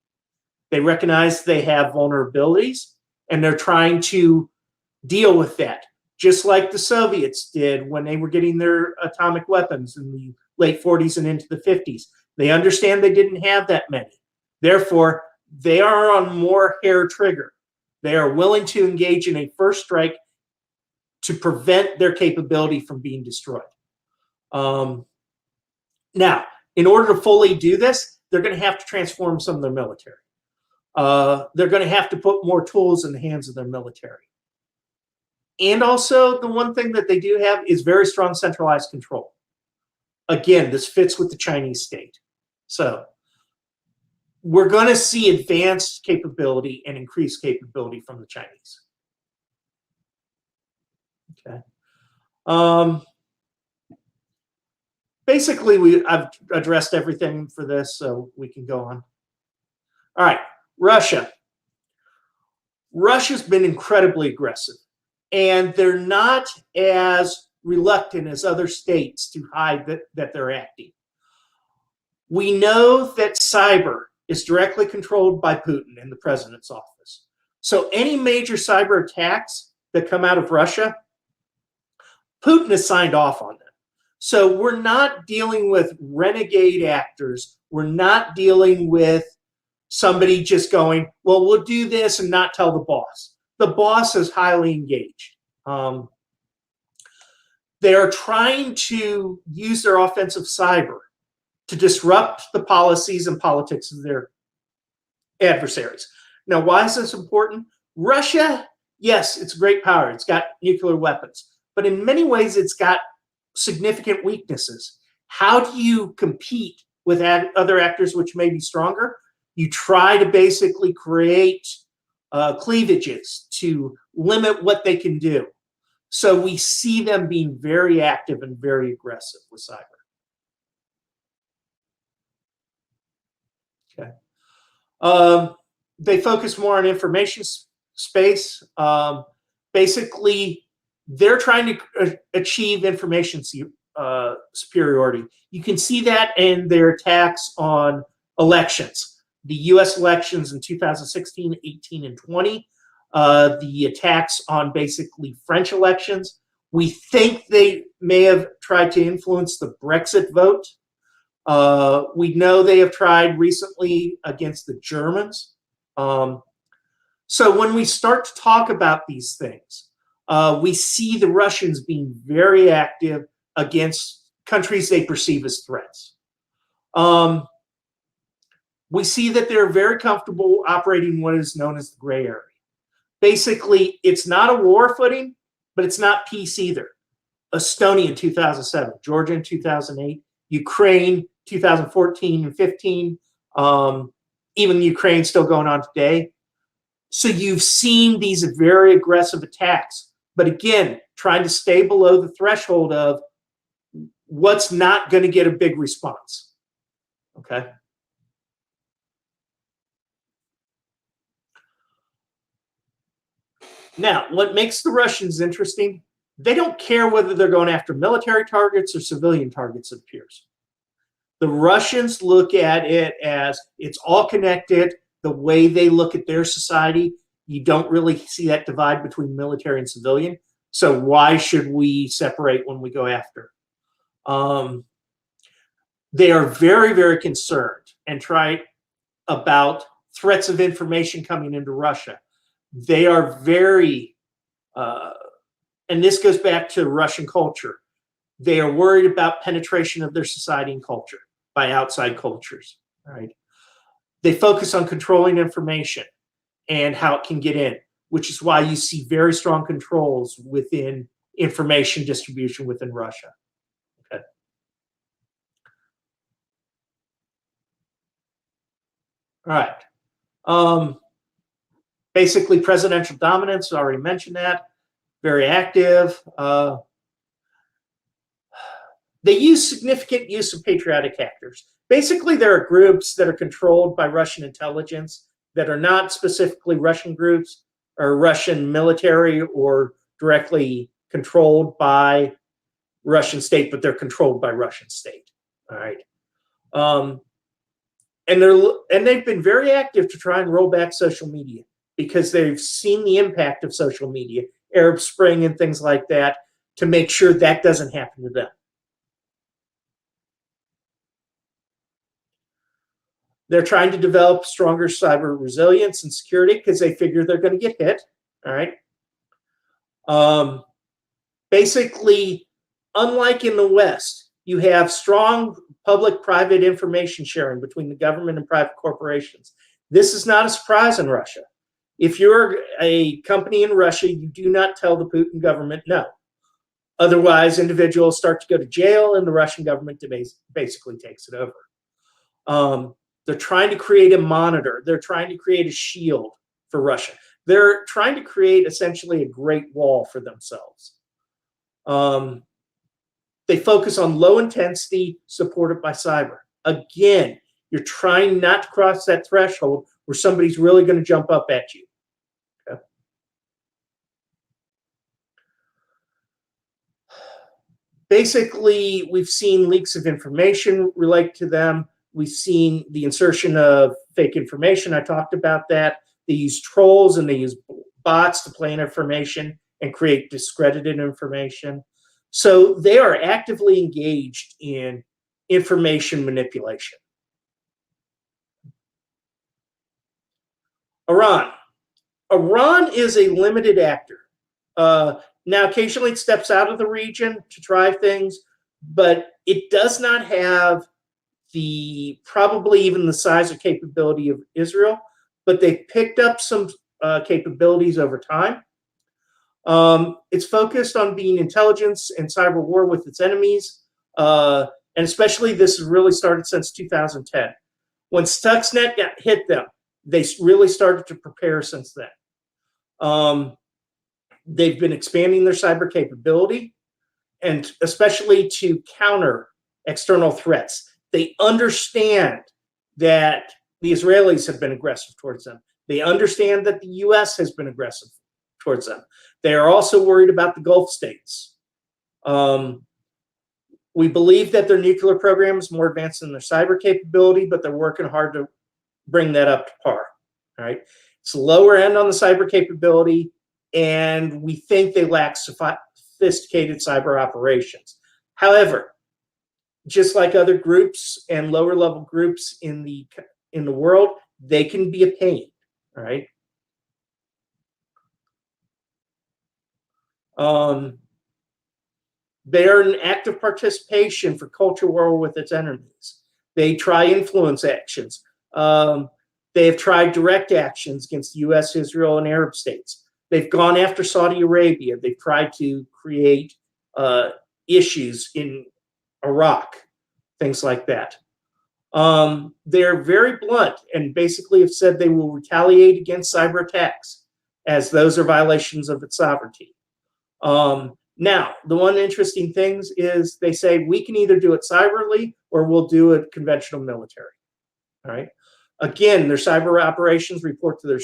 They recognize they have vulnerabilities, and they're trying to deal with that, just like the Soviets did when they were getting their atomic weapons in the late 40s and into the 50s. They understand they didn't have that many. Therefore, they are on more hair trigger. They are willing to engage in a first strike to prevent their capability from being destroyed. Now, in order to fully do this, they're going to have to transform some of their military. They're going to have to put more tools in the hands of their military. And also, the one thing that they do have is very strong centralized control. Again, this fits with the Chinese state. So we're going to see advanced capability and increased capability from the Chinese. Okay. basically, I've addressed everything for this, so we can go on. All right, Russia. Russia's been incredibly aggressive, and they're not as reluctant as other states to hide that they're acting. We know that cyber is directly controlled by Putin and the president's office. So any major cyber attacks that come out of Russia, Putin has signed off on them. So we're not dealing with renegade actors. We're not dealing with somebody just going, well, we'll do this and not tell the boss. The boss is highly engaged. They are trying to use their offensive cyber to disrupt the policies and politics of their adversaries. Now, why is this important? Russia, yes, it's a great power. It's got nuclear weapons. But in many ways, it's got significant weaknesses. How do you compete with other actors which may be stronger? You try to basically create cleavages to limit what they can do. So we see them being very active and very aggressive with cyber. Okay. They focus more on information space. Basically, they're trying to achieve information superiority. You can see that in their attacks on elections. The US elections in 2016, 18, and 20. The attacks on basically French elections. We think they may have tried to influence the Brexit vote. We know they have tried recently against the Germans. So when we start to talk about these things, we see the Russians being very active against countries they perceive as threats. We see that they're very comfortable operating what is known as the gray area. Basically, it's not a war footing, but it's not peace either. Estonia in 2007, Georgia in 2008, Ukraine 2014 and 15, even Ukraine still going on today. So you've seen these very aggressive attacks, but again, trying to stay below the threshold of what's not going to get a big response. Okay. Now, what makes the Russians interesting, they don't care whether they're going after military targets or civilian targets, it appears. The Russians look at it as it's all connected. The way they look at their society, you don't really see that divide between military and civilian. So why should we separate when we go after? They are very, very concerned and try about threats of information coming into Russia. They are very, and this goes back to Russian culture. They are worried about penetration of their society and culture by outside cultures, right? They focus on controlling information and how it can get in, which is why you see very strong controls within information distribution within Russia. Okay. All right. Basically, presidential dominance, I already mentioned that. Very active. They use significant use of patriotic actors. Basically, there are groups that are controlled by Russian intelligence that are not specifically Russian groups or Russian military or directly controlled by Russian state, but they're controlled by Russian state. All right. And they've been very active to try and roll back social media because they've seen the impact of social media, Arab Spring and things like that, to make sure that doesn't happen to them. They're trying to develop stronger cyber resilience and security because they figure they're going to get hit. All right. Basically, unlike in the West, you have strong public-private information sharing between the government and private corporations. This is not a surprise in Russia. If you're a company in Russia, you do not tell the Putin government no. Otherwise, individuals start to go to jail and the Russian government basically takes it over. They're trying to create a monitor. They're trying to create a shield for Russia. They're trying to create essentially a great wall for themselves. They They focus on low intensity supported by cyber. Again, you're trying not to cross that threshold where somebody's really going to jump up at you. Okay. Basically, we've seen leaks of information relate to them. We've seen the insertion of fake information. I talked about that. They use trolls and they use bots to play in information and create discredited information. So they are actively engaged in information manipulation. Iran. Iran is a limited actor. Now, occasionally it steps out of the region to try things, but it does not have probably even the size or capability of Israel, but they've picked up some capabilities over time. It's focused on being intelligence and cyber war with its enemies, and especially this has really started since 2010. When Stuxnet hit them, they really started to prepare since then. They've been expanding their cyber capability, and especially to counter external threats. They understand that the Israelis have been aggressive towards them. They understand that the US has been aggressive towards them. They are also worried about the Gulf states. We believe that their nuclear program is more advanced than their cyber capability, but they're working hard to bring that up to par. All right, it's lower end on the cyber capability, and we think they lack sophisticated cyber operations. However, just like other groups and lower level groups in the world, they can be a pain. All right. They are in active participation for culture war with its enemies. They try influence actions. They have tried direct actions against the US, Israel, and Arab states. They've gone after Saudi Arabia. They've tried to create issues in Iraq, things like that. They're very blunt and basically have said they will retaliate against cyber attacks, as those are violations of its sovereignty. Now, the one interesting thing is they say we can either do it cyberly or we'll do it conventional military. All right. Again, their cyber operations report to their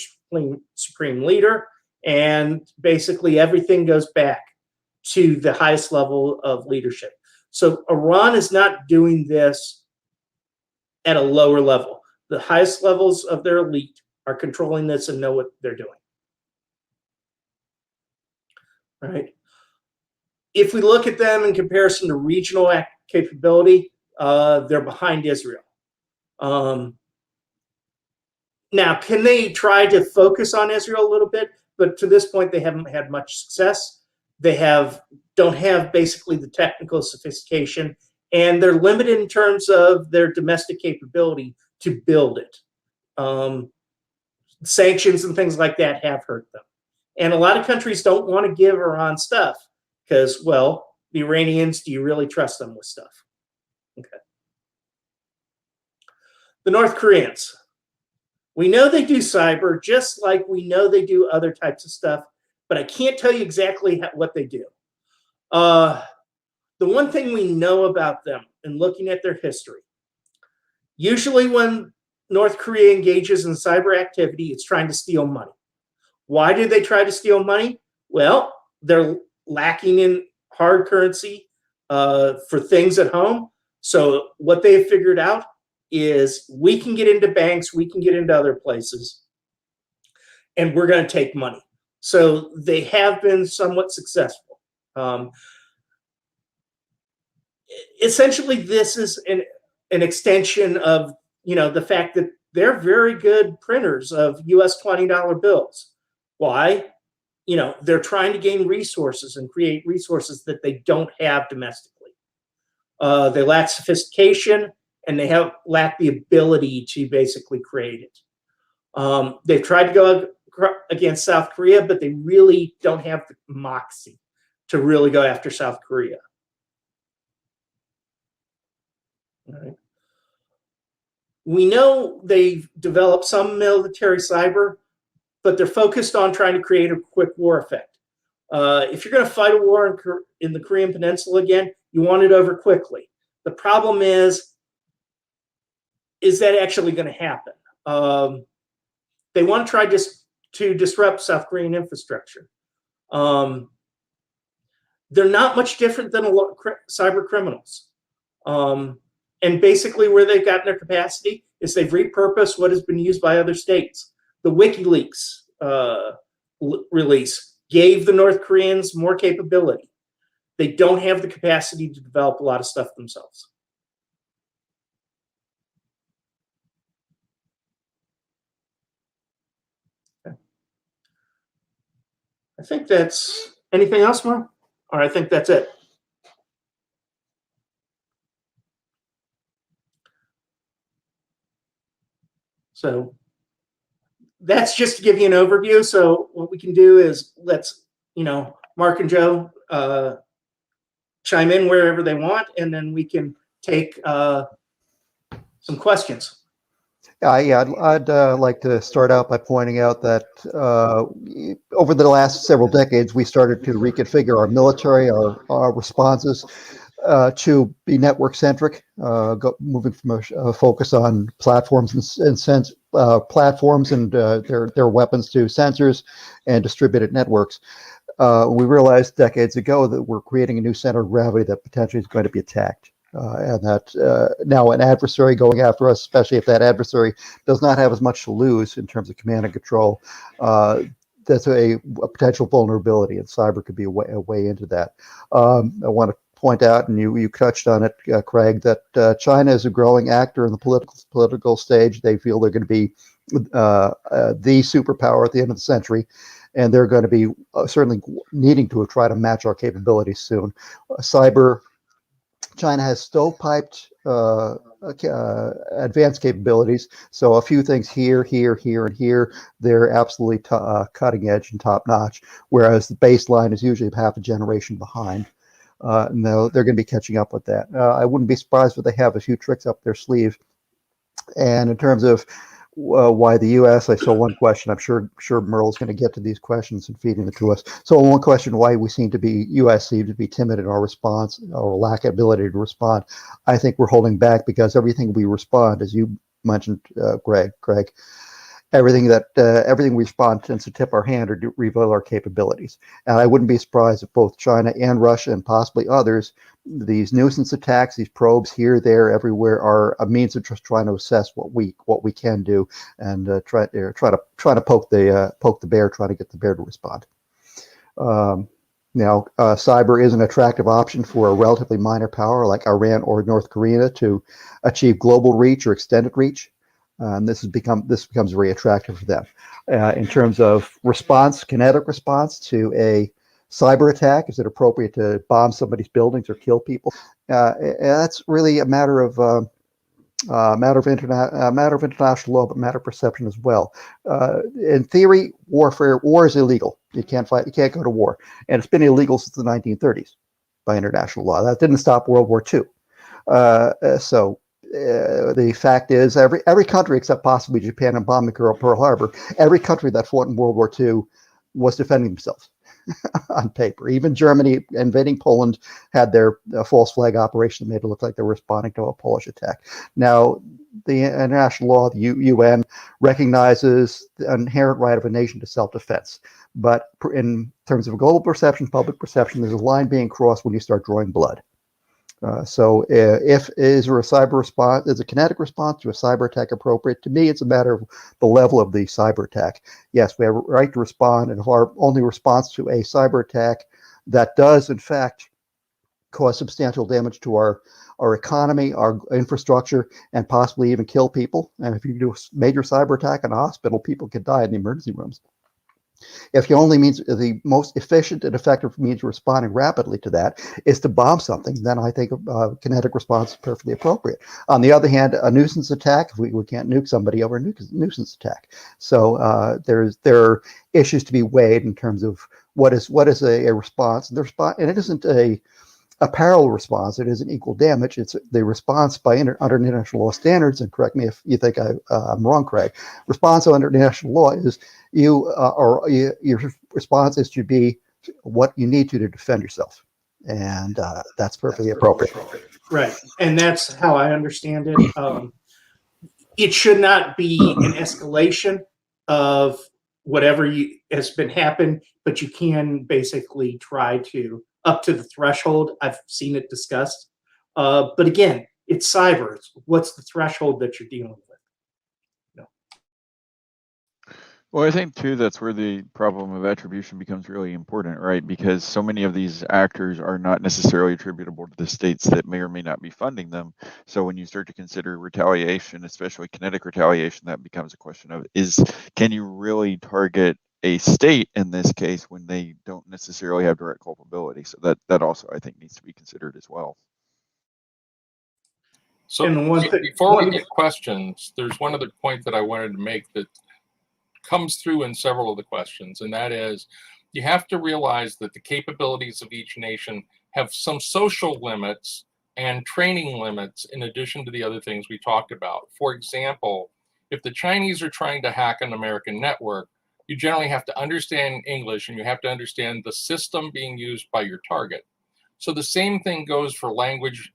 supreme leader, and basically everything goes back to the highest level of leadership. So Iran is not doing this at a lower level. The highest levels of their elite are controlling this and know what they're doing. All right. If we look at them in comparison to regional capability, they're behind Israel. Now, can they try to focus on Israel a little bit? But to this point, they haven't had much success. They don't have basically the technical sophistication, and they're limited in terms of their domestic capability to build it. Sanctions and things like that have hurt them. And a lot of countries don't want to give Iran stuff because, well, the Iranians, do you really trust them with stuff? Okay. The North Koreans. We know they do cyber just like we know they do other types of stuff, but I can't tell you exactly what they do. The one thing we know about them in looking at their history, usually when North Korea engages in cyber activity, it's trying to steal money. Why do they try to steal money? Well, they're lacking in hard currency for things at home. So what they've figured out is we can get into banks, we can get into other places, and we're going to take money. So they have been somewhat successful. Essentially, this is an extension of the fact that they're very good printers of US $20 bills. Why? They're trying to gain resources and create resources that they don't have domestically. They lack sophistication, and they lack the ability to basically create it. They've tried to go against South Korea, but they really don't have the moxie to really go after South Korea. All right. We know they've developed some military cyber, but they're focused on trying to create a quick war effect. If you're going to fight a war in the Korean Peninsula again, You want it over quickly. The problem is that actually going to happen? They want to try just to disrupt South Korean infrastructure. They're not much different than cyber criminals. And basically where they've gotten their capacity is they've repurposed what has been used by other states. The WikiLeaks release gave the North Koreans more capability. They don't have the capacity to develop a lot of stuff themselves. Okay. I think that's, anything else, Mark? Or I think that's it. So that's just to give you an overview. So what we can do is let's, Mark and Joe chime in wherever they want, and then we can take some questions. Yeah, I'd like to start out by pointing out that over the last several decades, we started to reconfigure our military, our responses to be network-centric, moving from a focus on platforms and platforms and their weapons to sensors and distributed networks. We realized decades ago that we're creating a new center of gravity that potentially is going to be attacked. And that now an adversary going after us, especially if that adversary does not have as much to lose in terms of command and control, that's a potential vulnerability, and cyber could be a way into that. I want to point out, and you touched on it, Craig, that China is a growing actor in the political stage. They feel they're going to be the superpower at the end of the century, and they're going to be certainly needing to try to match our capabilities soon. China has stovepiped advanced capabilities, so a few things here, and here, they're absolutely cutting edge and top notch, whereas the baseline is usually half a generation behind. No, they're going to be catching up with that. I wouldn't be surprised if they have a few tricks up their sleeve. And in terms of why the U.S., I saw one question. I'm sure Merle's going to get to these questions and feeding it to us. So one question: why we U.S. seem to be timid in our response or lack of ability to respond. I think we're holding back because everything we respond, as you mentioned, Craig, everything we respond tends to tip our hand or reveal our capabilities. And I wouldn't be surprised if both China and Russia and possibly others, these nuisance attacks, these probes here, there, everywhere, are a means of just trying to assess what we can do and try to poke the bear, try to get the bear to respond. Now, cyber is an attractive option for a relatively minor power like Iran or North Korea to achieve global reach or extended reach. This becomes very attractive for them. In terms of response, kinetic response to a cyber attack, is it appropriate to bomb somebody's buildings or kill people? That's really a matter of international law, but matter of perception as well. In theory, war is illegal. You can't fight. You can't go to war, and it's been illegal since the 1930s by international law. That didn't stop World War II. The fact is, every country except possibly Japan and bombing Pearl Harbor, every country that fought in World War II was defending themselves on paper. Even Germany invading Poland had their false flag operation that made it look like they were responding to a Polish attack. Now, the international law, the UN, recognizes the inherent right of a nation to self-defense. But in terms of global perception, public perception, there's a line being crossed when you start drawing blood. Is there a cyber response, is a kinetic response to a cyber attack appropriate? To me, it's a matter of the level of the cyber attack. Yes, we have a right to respond, and if our only response to a cyber attack that does, in fact, cause substantial damage to our economy, our infrastructure, and possibly even kill people, and if you do a major cyber attack in a hospital, people could die in the emergency rooms. If your only means, the most efficient and effective means of responding rapidly to that is to bomb something, then I think kinetic response is perfectly appropriate. On the other hand, a nuisance attack, we can't nuke somebody over a nuisance attack. So there are issues to be weighed in terms of what is a response. And it isn't a parallel response. It isn't equal damage. It's the response under international law standards. And correct me if you think I'm wrong, Craig. Response under international law is your response is to be what you need to defend yourself. and that's perfectly appropriate. Right, and that's how I understand it. It should not be an escalation of whatever has been happened, but you can basically try to up to the threshold. I've seen it discussed, but again, it's cyber. What's the threshold that you're dealing with? Well, I think too that's where the problem of attribution becomes really important, right? Because so many of these actors are not necessarily attributable to the states that may or may not be funding them. So when you start to consider retaliation, especially kinetic retaliation, that becomes a question of can you really target a state in this case when they don't necessarily have direct culpability? So that also I think needs to be considered as well. So before we get questions, there's one other point that I wanted to make that comes through in several of the questions, and that is you have to realize that the capabilities of each nation have some social limits and training limits in addition to the other things we talked about. For example, if the Chinese are trying to hack an American network, you generally have to understand English and you have to understand the system being used by your target. So the same thing goes for language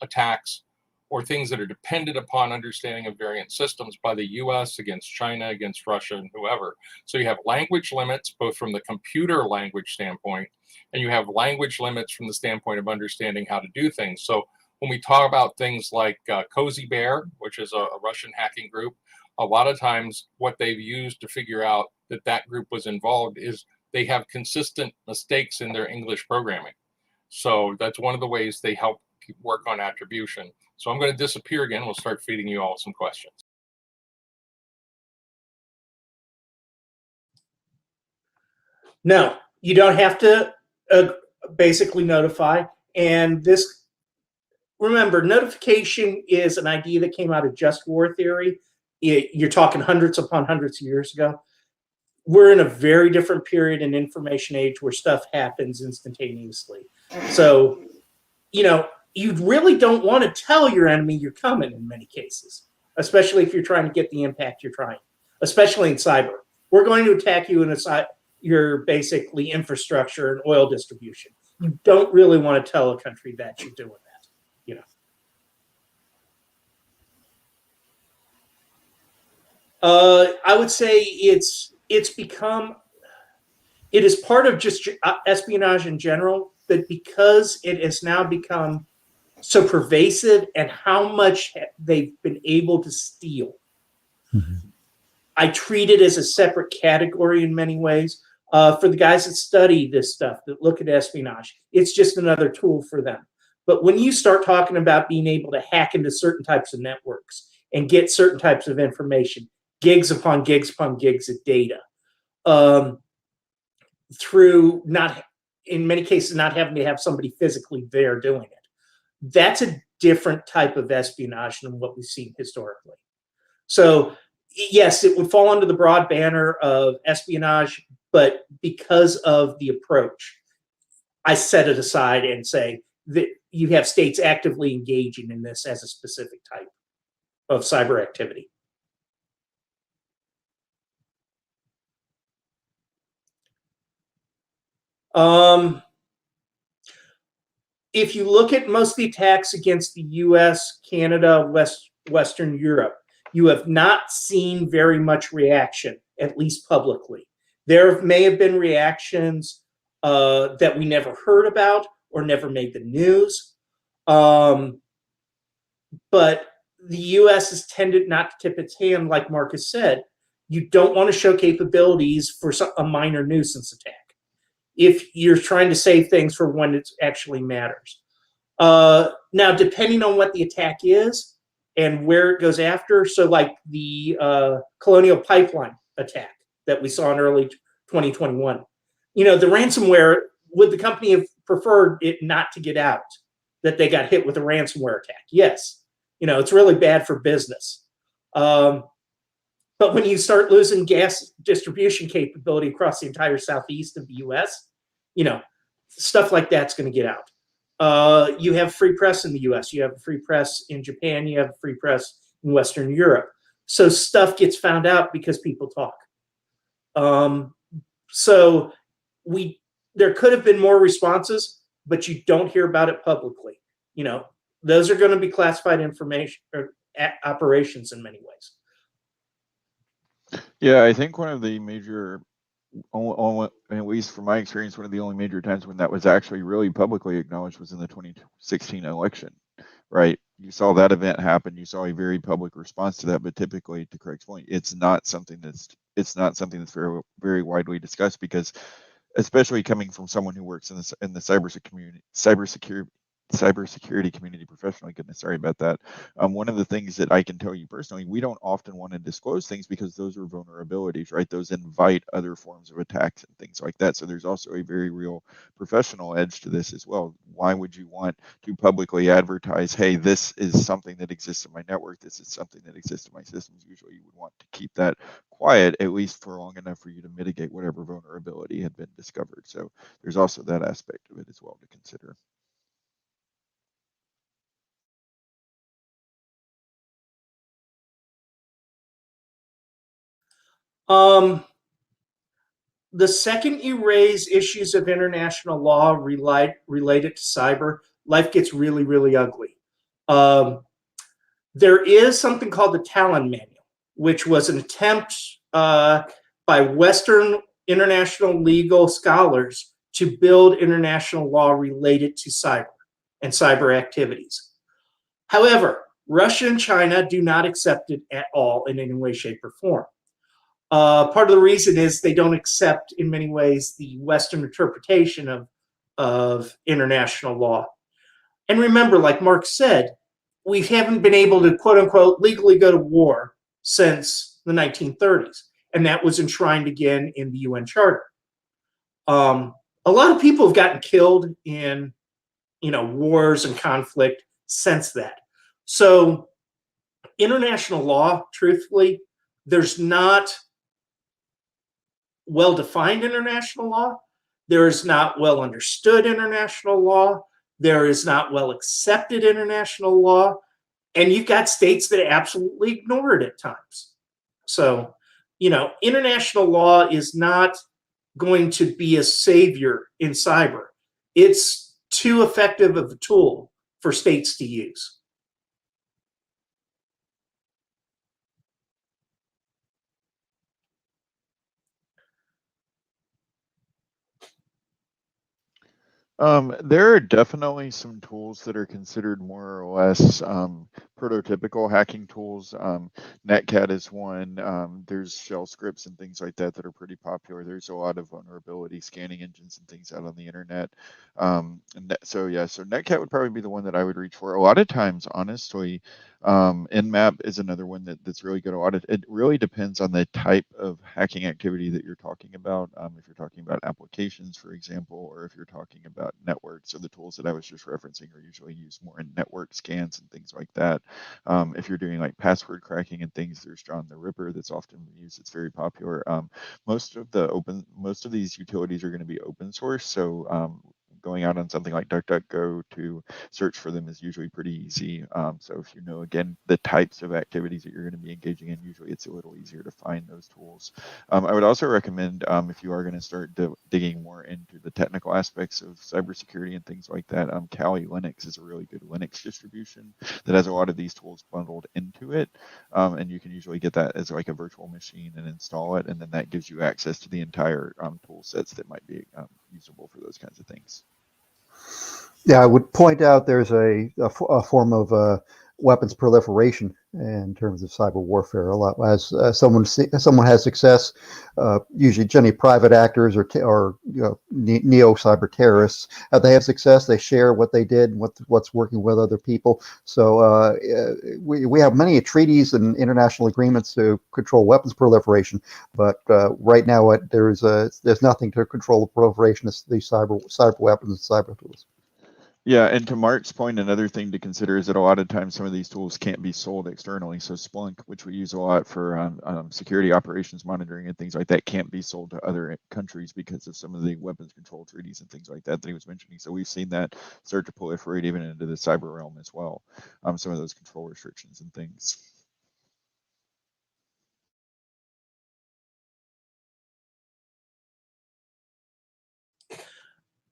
attacks or things that are dependent upon understanding of variant systems by the US against China, against Russia, and whoever. So you have language limits, both from the computer language standpoint, and you have language limits from the standpoint of understanding how to do things. So when we talk about things like Cozy Bear, which is a Russian hacking group, a lot of times what they've used to figure out that that group was involved is they have consistent mistakes in their English programming. So that's one of the ways they help work on attribution. So I'm going to disappear again. We'll start feeding you all some questions. No, you don't have to basically notify. And this, remember, notification is an idea that came out of just war theory. You're talking hundreds upon hundreds of years ago. We're in a very different period in information age where stuff happens instantaneously. So, you really don't want to tell your enemy you're coming in many cases, especially if you're trying to get the impact you're trying, especially in cyber. We're going to attack you in your basically infrastructure and oil distribution. You don't really want to tell a country that you're doing that, I would say it is part of just espionage in general, but because it has now become so pervasive and how much they've been able to steal. Mm-hmm. I treat it as a separate category in many ways. For the guys that study this stuff, that look at espionage, it's just another tool for them. But when you start talking about being able to hack into certain types of networks and get certain types of information, gigs upon gigs upon gigs of data, through in many cases, not having to have somebody physically there doing it. That's a different type of espionage than what we've seen historically. So yes, it would fall under the broad banner of espionage, but because of the approach, I set it aside and say that you have states actively engaging in this as a specific type of cyber activity. If you look at most of the attacks against the US, Canada, Western Europe, you have not seen very much reaction, at least publicly. There may have been reactions that we never heard about or never made the news. But the US has tended not to tip its hand, like Marcus said. You don't want to show capabilities for a minor nuisance attack if you're trying to save things for when it actually matters. Now, depending on what the attack is and where it goes after, so like the Colonial Pipeline attack that we saw in early 2021, the ransomware, would the company have preferred it not to get out, that they got hit with a ransomware attack? Yes. It's really bad for business. But when you start losing gas distribution capability across the entire southeast of the US, stuff like that's going to get out. You have free press in the US, you have a free press in Japan, you have a free press in Western Europe. So stuff gets found out because people talk. So there could have been more responses, but you don't hear about it publicly. You know, those are going to be classified information or operations in many ways. Yeah, I think one of the major, at least from my experience, one of the only major times when that was actually really publicly acknowledged was in the 2016 election, right? You saw that event happen. You saw a very public response to that, but typically, to Craig's point, it's not something that's very, very widely discussed, because especially coming from someone who works in the cybersecurity community professionally. Goodness, sorry about that. One of the things that I can tell you personally, we don't often want to disclose things because those are vulnerabilities, right? Those invite other forms of attacks and things like that. So there's also a very real professional edge to this as well. Why would you want to publicly advertise, hey, this is something that exists in my network, this is something that exists in my systems? Usually you would want to keep that quiet, at least for long enough for you to mitigate whatever vulnerability had been discovered. So there's also that aspect of it as well to consider. The second you raise issues of international law related to cyber, life gets really, really ugly. There is something called the Talon Manual, which was an attempt by Western international legal scholars to build international law related to cyber and cyber activities. However, Russia and China do not accept it at all in any way, shape, or form. Part of the reason is they don't accept, in many ways, the Western interpretation of international law. And remember, like Mark said, we haven't been able to, quote unquote, legally go to war since the 1930s. And that was enshrined again in the UN Charter. A lot of people have gotten killed in, wars and conflict since that. So international law, truthfully, there's not well-defined international law. There is not well understood international law. There is not well accepted international law. And you've got states that absolutely ignore it at times. So, international law is not going to be a savior in cyber. It's too effective of a tool for states to use. There are definitely some tools that are considered more or less prototypical hacking tools. Netcat is one. There's shell scripts and things like that that are pretty popular. There's a lot of vulnerability scanning engines and things out on the internet. So Netcat would probably be the one that I would reach for. A lot of times, honestly, Nmap is another one that's really good. It really depends on the type of hacking activity that you're talking about. If you're talking about applications, for example, or if you're talking about networks. So the tools that I was just referencing are usually used more in network scans and things like that. If you're doing like password cracking and things, there's John the Ripper that's often used. It's very popular. Most of these utilities are going to be open source. So going out on something like DuckDuckGo to search for them is usually pretty easy. So if you know, again, the types of activities that you're going to be engaging in, usually it's a little easier to find those tools. I would also recommend, if you are going to start digging more into the technical aspects of cybersecurity and things like that, Kali Linux is a really good Linux distribution that has a lot of these tools bundled into it. And you can usually get that as like a virtual machine and install it. And then that gives you access to the entire tool sets that might be usable for those kinds of things. Yeah, I would point out there's a form of weapons proliferation in terms of cyber warfare. A lot as someone has success, usually generally private actors or neo cyber terrorists. They have success, they share what they did, what's working with other people. So we have many treaties and international agreements to control weapons proliferation, but right now there's nothing to control the proliferation of these cyber weapons and cyber tools. Yeah, and to Mark's point, another thing to consider is that a lot of times some of these tools can't be sold externally. So Splunk, which we use a lot for security operations monitoring and things like that, can't be sold to other countries because of some of the weapons control treaties and things like that he was mentioning. So we've seen that start to proliferate even into the cyber realm as well, some of those control restrictions and things.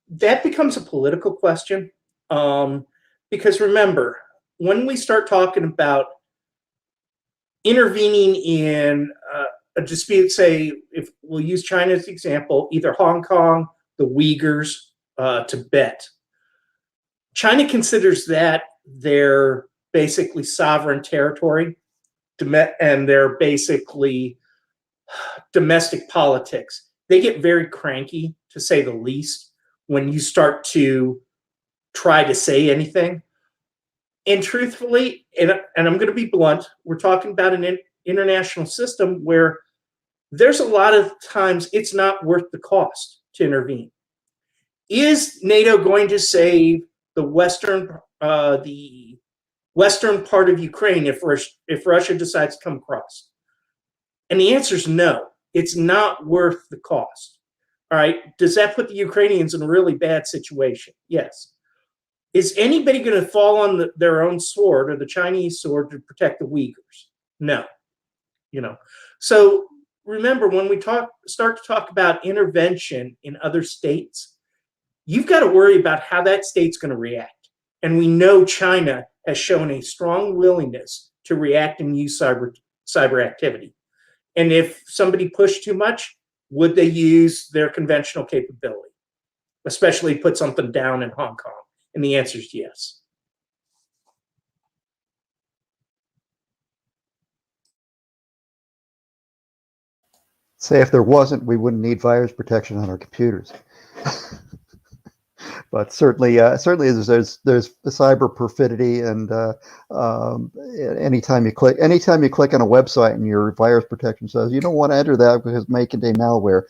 that becomes a political question, because remember, when we start talking about intervening in a dispute, say, if we'll use China as the example, either Hong Kong, the Uyghurs, Tibet, China considers that their basically sovereign territory, and they're basically domestic politics. They get very cranky, to say the least, when you start to try to say anything. And truthfully, and I'm going to be blunt, we're talking about an international system where there's a lot of times it's not worth the cost to intervene. Is NATO going to save the western part of Ukraine if Russia decides to come across? And the answer is no. It's not worth the cost. All right. Does that put the Ukrainians in a really bad situation? Yes. Is anybody going to fall on their own sword, or the Chinese sword, to protect the Uyghurs? No. So remember, when we start to talk about intervention in other states, you've got to worry about how that state's going to react. And we know China has shown a strong willingness to react and use cyber activity. And if somebody pushed too much, would they use their conventional capability, especially put something down in Hong Kong? And the answer is yes. Say if there wasn't, we wouldn't need virus protection on our computers. But certainly there's cyber perfidy, and anytime you click on a website and your virus protection says you don't want to enter that because it may contain malware,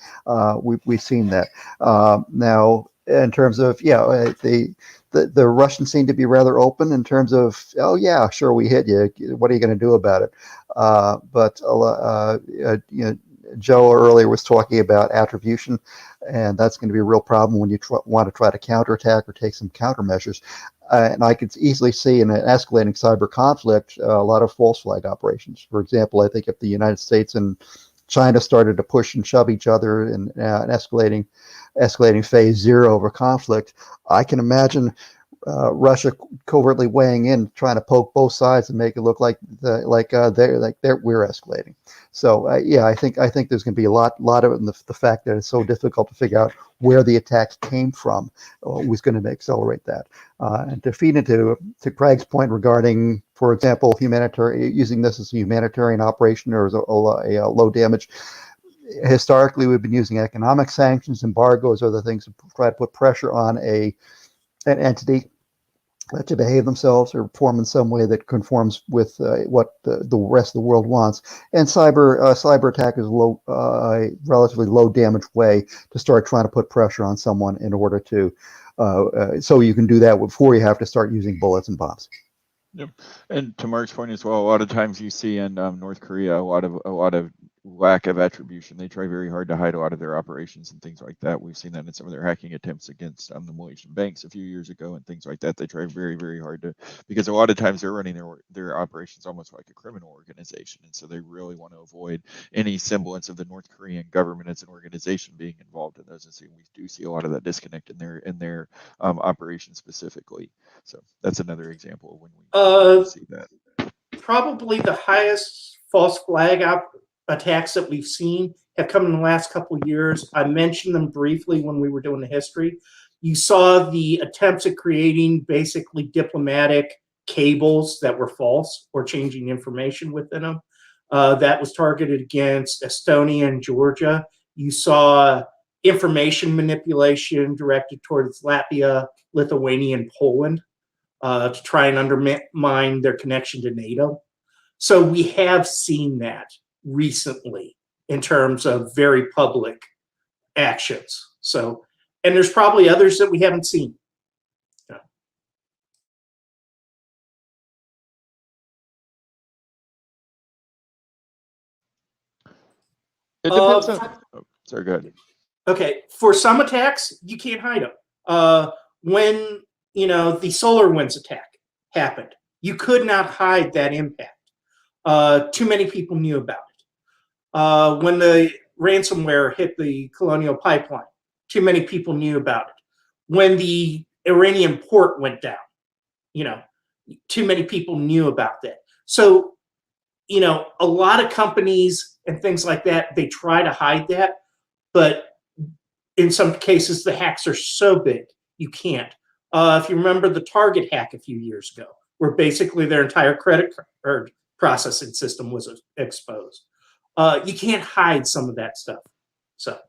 we've seen that. Now, in terms of the Russians seem to be rather open in terms of, oh yeah, sure, we hit you. What are you going to do about it? But Joe earlier was talking about attribution, and that's going to be a real problem when you want to try to counterattack or take some countermeasures. And I could easily see in an escalating cyber conflict a lot of false flag operations. For example, I think if the United States and China started to push and shove each other in an escalating phase 0 of a conflict, I can imagine Russia covertly weighing in, trying to poke both sides and make it look like we're escalating. So I think there's going to be a lot of it in the fact that it's so difficult to figure out where the attacks came from was going to accelerate that. And to feed into Craig's point regarding, for example, using this as a humanitarian operation or as a low damage. Historically, we've been using economic sanctions, embargoes, other things to try to put pressure on an entity to behave themselves or perform in some way that conforms with what the rest of the world wants. And cyber attack is a relatively low damage way to start trying to put pressure on someone in order to, so you can do that before you have to start using bullets and bombs. Yep. And to Mark's point as well, a lot of times you see in North Korea a lot of lack of attribution. They try very hard to hide a lot of their operations and things like that. We've seen that in some of their hacking attempts against the Malaysian banks a few years ago and things like that. They try very, very hard to, because a lot of times they're running their operations almost like a criminal organization, and so they really want to avoid any semblance of the North Korean government as an organization being involved in those. And so we do see a lot of that disconnect in their operations specifically. So that's another example of when we see that. Probably the highest false flag attacks that we've seen have come in the last couple of years. I mentioned them briefly when we were doing the history. You saw the attempts at creating basically diplomatic cables that were false or changing information within them. That was targeted against Estonia and Georgia. You saw information manipulation directed towards Latvia, Lithuania, and Poland to try and undermine their connection to NATO. So we have seen that recently in terms of very public actions. So, and there's probably others that we haven't seen. Yeah. It depends on. Sorry, go ahead. Okay, for some attacks, you can't hide them. When the SolarWinds attack happened, you could not hide that impact. Too many people knew about it. When the ransomware hit the Colonial Pipeline, too many people knew about it. when the Iranian port went down. You know, too many people knew about that. So, you know, a lot of companies and things like that, they try to hide that, but in some cases, the hacks are so big, you can't. If you remember the Target hack a few years ago, where basically their entire credit card processing system was exposed. You can't hide some of that stuff. So.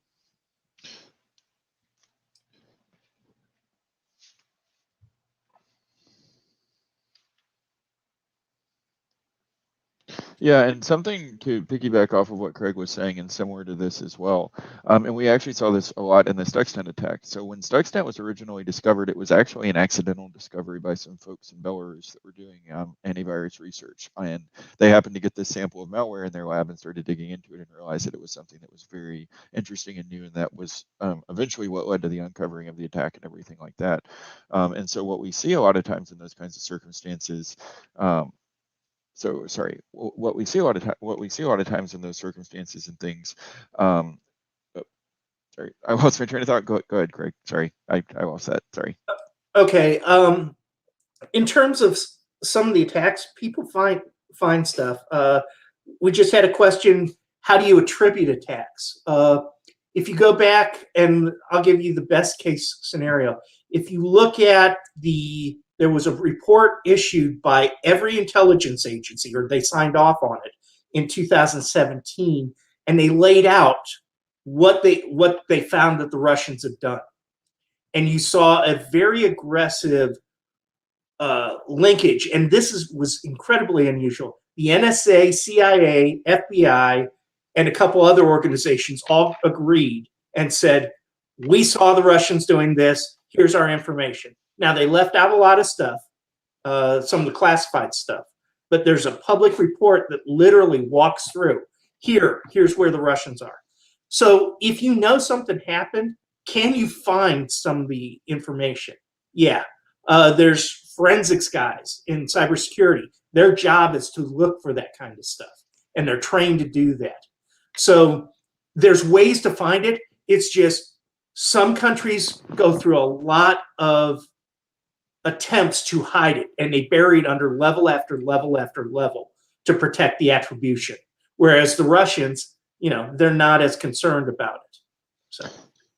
Yeah, and something to piggyback off of what Craig was saying, and similar to this as well, and we actually saw this a lot in the Stuxnet attack. So when Stuxnet was originally discovered, it was actually an accidental discovery by some folks in Belarus that were doing antivirus research, and they happened to get this sample of malware in their lab and started digging into it and realized that it was something that was very interesting and new, and that was eventually what led to the uncovering of the attack and everything like that. And so what we see a lot of times in those kinds of circumstances. So sorry, what we see a lot of times in those circumstances and things. Oh, sorry, I lost my train of thought. Go ahead, Craig. Sorry, I lost that. Sorry. Okay. In terms of some of the attacks, people find stuff. We just had a question: how do you attribute attacks? If you go back, and I'll give you the best case scenario. If you look at there was a report issued by every intelligence agency, or they signed off on it in 2017, and they laid out what they found that the Russians had done. And you saw a very aggressive linkage, and this was incredibly unusual. The NSA, CIA, FBI, and a couple other organizations all agreed and said, we saw the Russians doing this, here's our information. Now, they left out a lot of stuff, some of the classified stuff, but there's a public report that literally walks through, here's where the Russians are. So if you know something happened, can you find some of the information? Yeah. There's forensics guys in cybersecurity. Their job is to look for that kind of stuff, and they're trained to do that. So there's ways to find it. It's just some countries go through a lot of attempts to hide it, and they bury it under level after level after level to protect the attribution. Whereas the Russians, you know, they're not as concerned about it. So.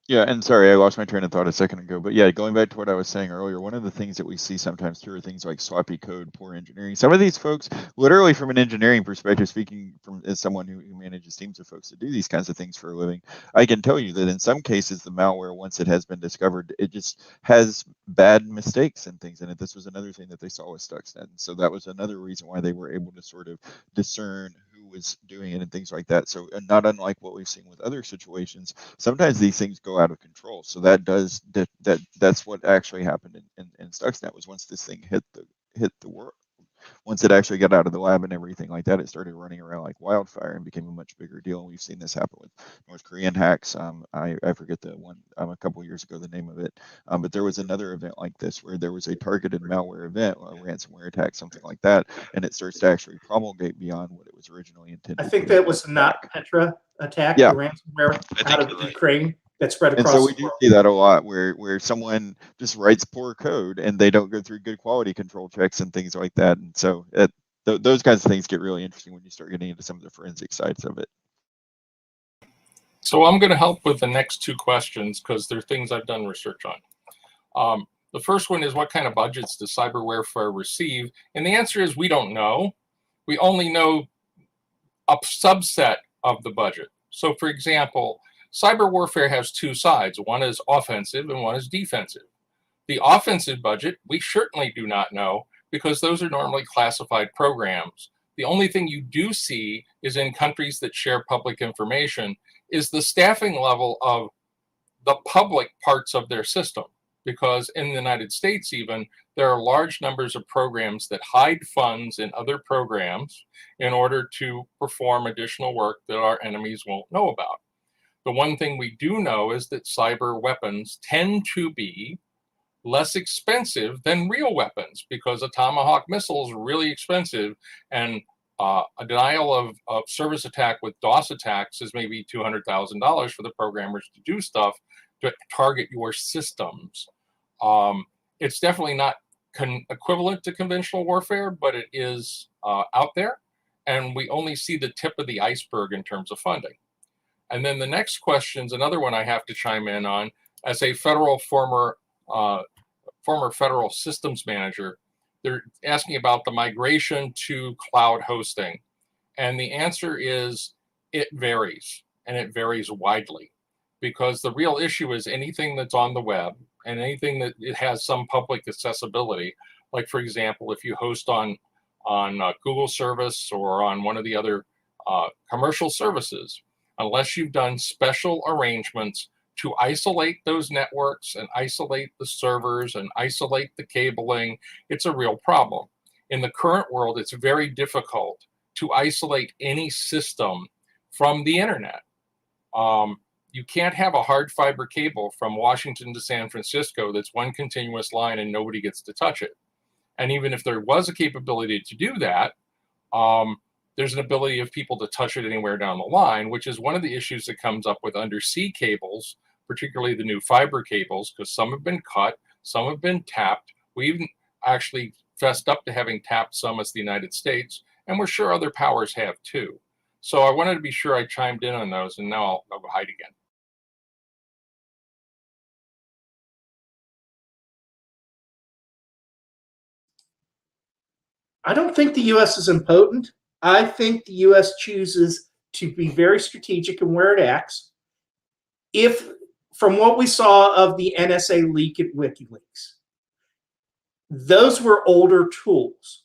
Yeah, and sorry, I lost my train of thought a second ago. But yeah, going back to what I was saying earlier, one of the things that we see sometimes too are things like sloppy code, poor engineering. Some of these folks, literally from an engineering perspective, speaking from as someone who manages teams of folks that do these kinds of things for a living, I can tell you that in some cases, the malware, once it has been discovered, it just has bad mistakes and things in it. This was another thing that they saw with Stuxnet. And so that was another reason why they were able to sort of discern who was doing it and things like that. So not unlike what we've seen with other situations, sometimes these things go out of control. So that's what actually happened in Stuxnet. Was once this thing hit the world, once it actually got out of the lab and everything like that, it started running around like wildfire and became a much bigger deal. And we've seen this happen with North Korean hacks. I forget the one a couple years ago, the name of it, but there was another event like this where there was a targeted malware event, a ransomware attack, something like that, and it starts to actually promulgate beyond what it was originally intended. I think that was the NotPetya attack, yeah, the ransomware out of Ukraine that spread across. And so we do see that a lot, where someone just writes poor code and they don't go through good quality control checks and things like that. And so those kinds of things get really interesting when you start getting into some of the forensic sides of it. So I'm going to help with the next two questions because they're things I've done research on. The first one is, what kind of budgets does cyber warfare receive? And the answer is we don't know. We only know a subset of the budget. So for example, cyber warfare has two sides. One is offensive and one is defensive. The offensive budget, we certainly do not know because those are normally classified programs. The only thing you do see is in countries that share public information is the staffing level of the public parts of their system. Because in the United States even, there are large numbers of programs that hide funds in other programs in order to perform additional work that our enemies won't know about. The one thing we do know is that cyber weapons tend to be less expensive than real weapons because a Tomahawk missile is really expensive, and a denial of service attack with DOS attacks is maybe $200,000 for the programmers to do stuff to target your systems. It's definitely not equivalent to conventional warfare, but it is out there, and we only see the tip of the iceberg in terms of funding. And then the next question is another one I have to chime in on. As a former federal systems manager, they're asking about the migration to cloud hosting. And the answer is it varies, and it varies widely, because the real issue is anything that's on the web and anything that it has some public accessibility. Like, for example, if you host on Google service or on one of the other commercial services, unless you've done special arrangements to isolate those networks and isolate the servers and isolate the cabling, it's a real problem. In the current world, it's very difficult to isolate any system from the internet. You can't have a hard fiber cable from Washington to San Francisco that's one continuous line and nobody gets to touch it. And even if there was a capability to do that, there's an ability of people to touch it anywhere down the line, which is one of the issues that comes up with undersea cables, particularly the new fiber cables, because some have been cut, some have been tapped. We even actually fessed up to having tapped some as the United States, and we're sure other powers have too. So I wanted to be sure I chimed in on those, and now I'll go hide again. I don't think the U.S. is impotent. I think the U.S. chooses to be very strategic in where it acts. If, from what we saw of the NSA leak at WikiLeaks, those were older tools.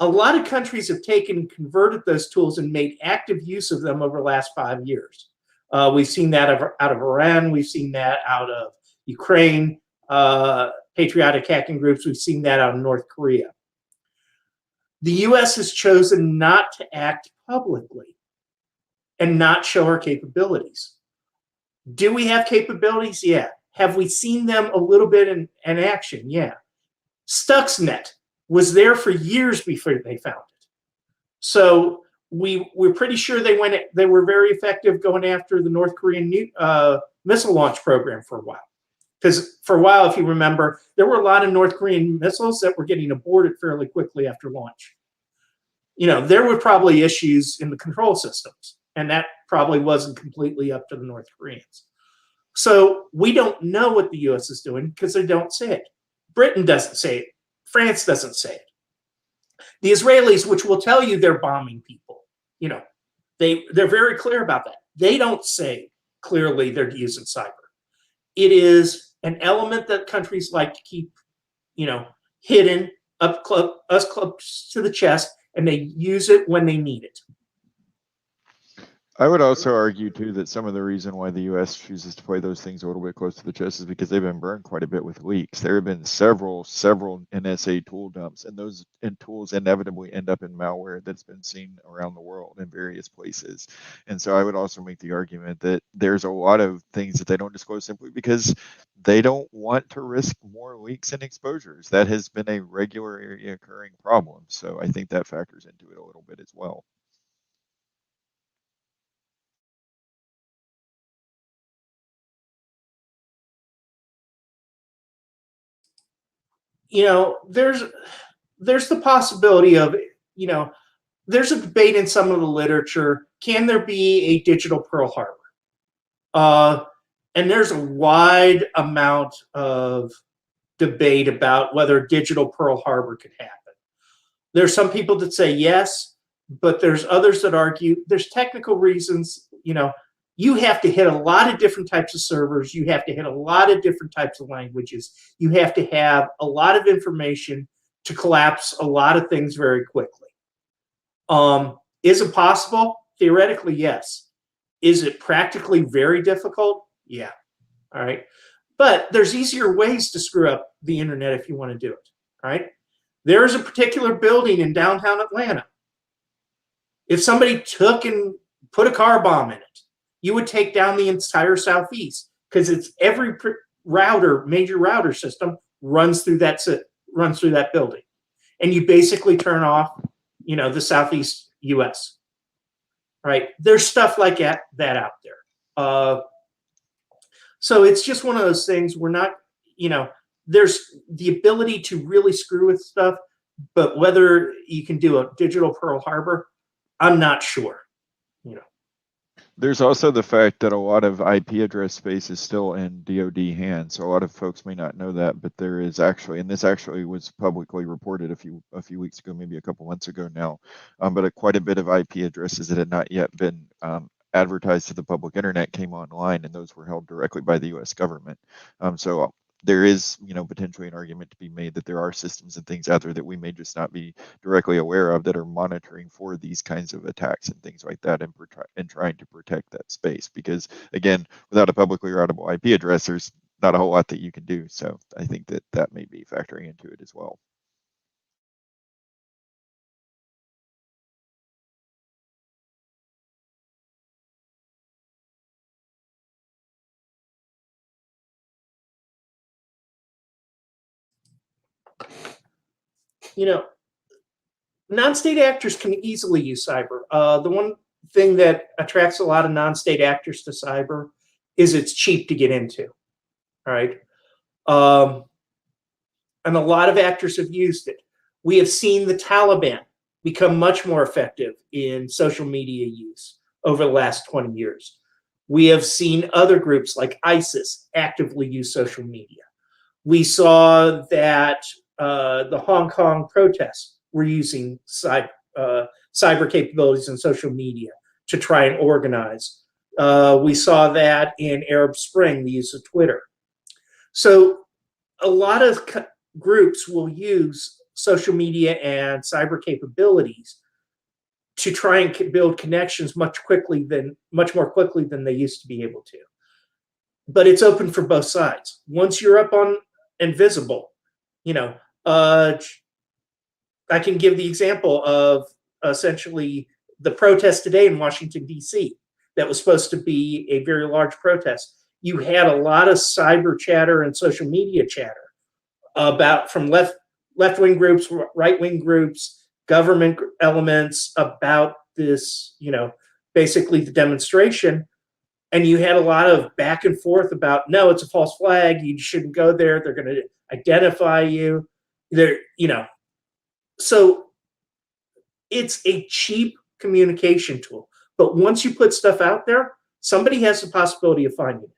A lot of countries have taken and converted those tools and made active use of them over the last 5 years. We've seen that out of Iran. We've seen that out of Ukraine, patriotic hacking groups. We've seen that out of North Korea. The U.S. has chosen not to act publicly and not show our capabilities. Do we have capabilities? Yeah. Have we seen them a little bit in action? Yeah. Stuxnet was there for years before they found it. So we're pretty sure they were very effective going after the North Korean missile launch program for a while. Because for a while, if you remember, there were a lot of North Korean missiles that were getting aborted fairly quickly after launch. You know, there were probably issues in the control systems, and that probably wasn't completely up to the North Koreans. So we don't know what the U.S. is doing because they don't say it. Britain doesn't say it. France doesn't say it. The Israelis, which will tell you they're bombing people, you know, they're very clear about that. They don't say clearly they're using cyber. It is an element that countries like to keep, you know, hidden up close to the chest, and they use it when they need it. I would also argue too that some of the reason why the U.S. chooses to play those things a little bit close to the chest is because they've been burned quite a bit with leaks. There have been several NSA tool dumps, and those tools inevitably end up in malware that's been seen around the world in various places. And so I would also make the argument that there's a lot of things that they don't disclose simply because they don't want to risk more leaks and exposures. That has been a regularly occurring problem. So I think that factors into it a little bit as well. You know, there's the possibility of, you know, there's a debate in some of the literature. Can there be a digital Pearl Harbor? And there's a wide amount of debate about whether digital Pearl Harbor could happen. There's some people that say yes, but there's others that argue there's technical reasons. You know, you have to hit a lot of different types of servers. You have to hit a lot of different types of languages. You have to have a lot of information to collapse a lot of things very quickly. Is it possible? Theoretically, yes. Is it practically very difficult? Yeah. All right. But there's easier ways to screw up the internet if you want to do it. All right. There is a particular building in downtown Atlanta. If somebody took and put a car bomb in it, you would take down the entire Southeast because it's every router, major router system runs through that building, and you basically turn off, you know, the Southeast U.S. Right? There's stuff like that out there. So it's just one of those things. We're not, you know, there's the ability to really screw with stuff, but whether you can do a digital Pearl Harbor, I'm not sure. You know, There's also the fact that a lot of IP address space is still in DoD hands. So a lot of folks may not know that, but there is actually, and this actually was publicly reported a few weeks ago, maybe a couple months ago now, but quite a bit of IP addresses that had not yet been advertised to the public internet came online, and those were held directly by the U.S. government. So there is, potentially an argument to be made that there are systems and things out there that we may just not be directly aware of that are monitoring for these kinds of attacks and things like that, and trying to protect that space. Because again, without a publicly routable IP address, there's not a whole lot that you can do. So I think that may be factoring into it as well. Non-state actors can easily use cyber. The one thing that attracts a lot of non-state actors to cyber is it's cheap to get into. All right. And a lot of actors have used it. We have seen the Taliban become much more effective in social media use over the last 20 years. We have seen other groups like ISIS actively use social media. We saw that the Hong Kong protests were using cyber capabilities and social media to try and organize. We saw that in Arab Spring, the use of Twitter. So a lot of groups will use social media and cyber capabilities to try and build connections much more quickly than they used to be able to. But it's open for both sides. Once you're up on and visible, I can give the example of essentially the protest today in Washington, D.C. that was supposed to be a very large protest. You had a lot of cyber chatter and social media chatter from left-wing groups, right-wing groups, government elements about this, basically the demonstration. And you had a lot of back and forth about, no, it's a false flag. You shouldn't go there. They're going to identify you. So it's a cheap communication tool. But once you put stuff out there, somebody has the possibility of finding it.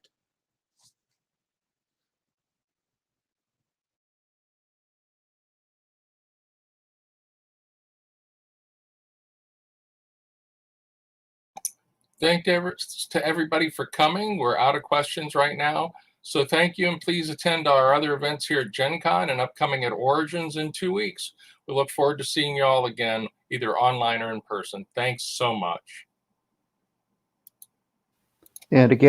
Thanks to everybody for coming. We're out of questions right now. So thank you, and please attend our other events here at Gen Con and upcoming at Origins in 2 weeks. We look forward to seeing you all again, either online or in person. Thanks so much. And again,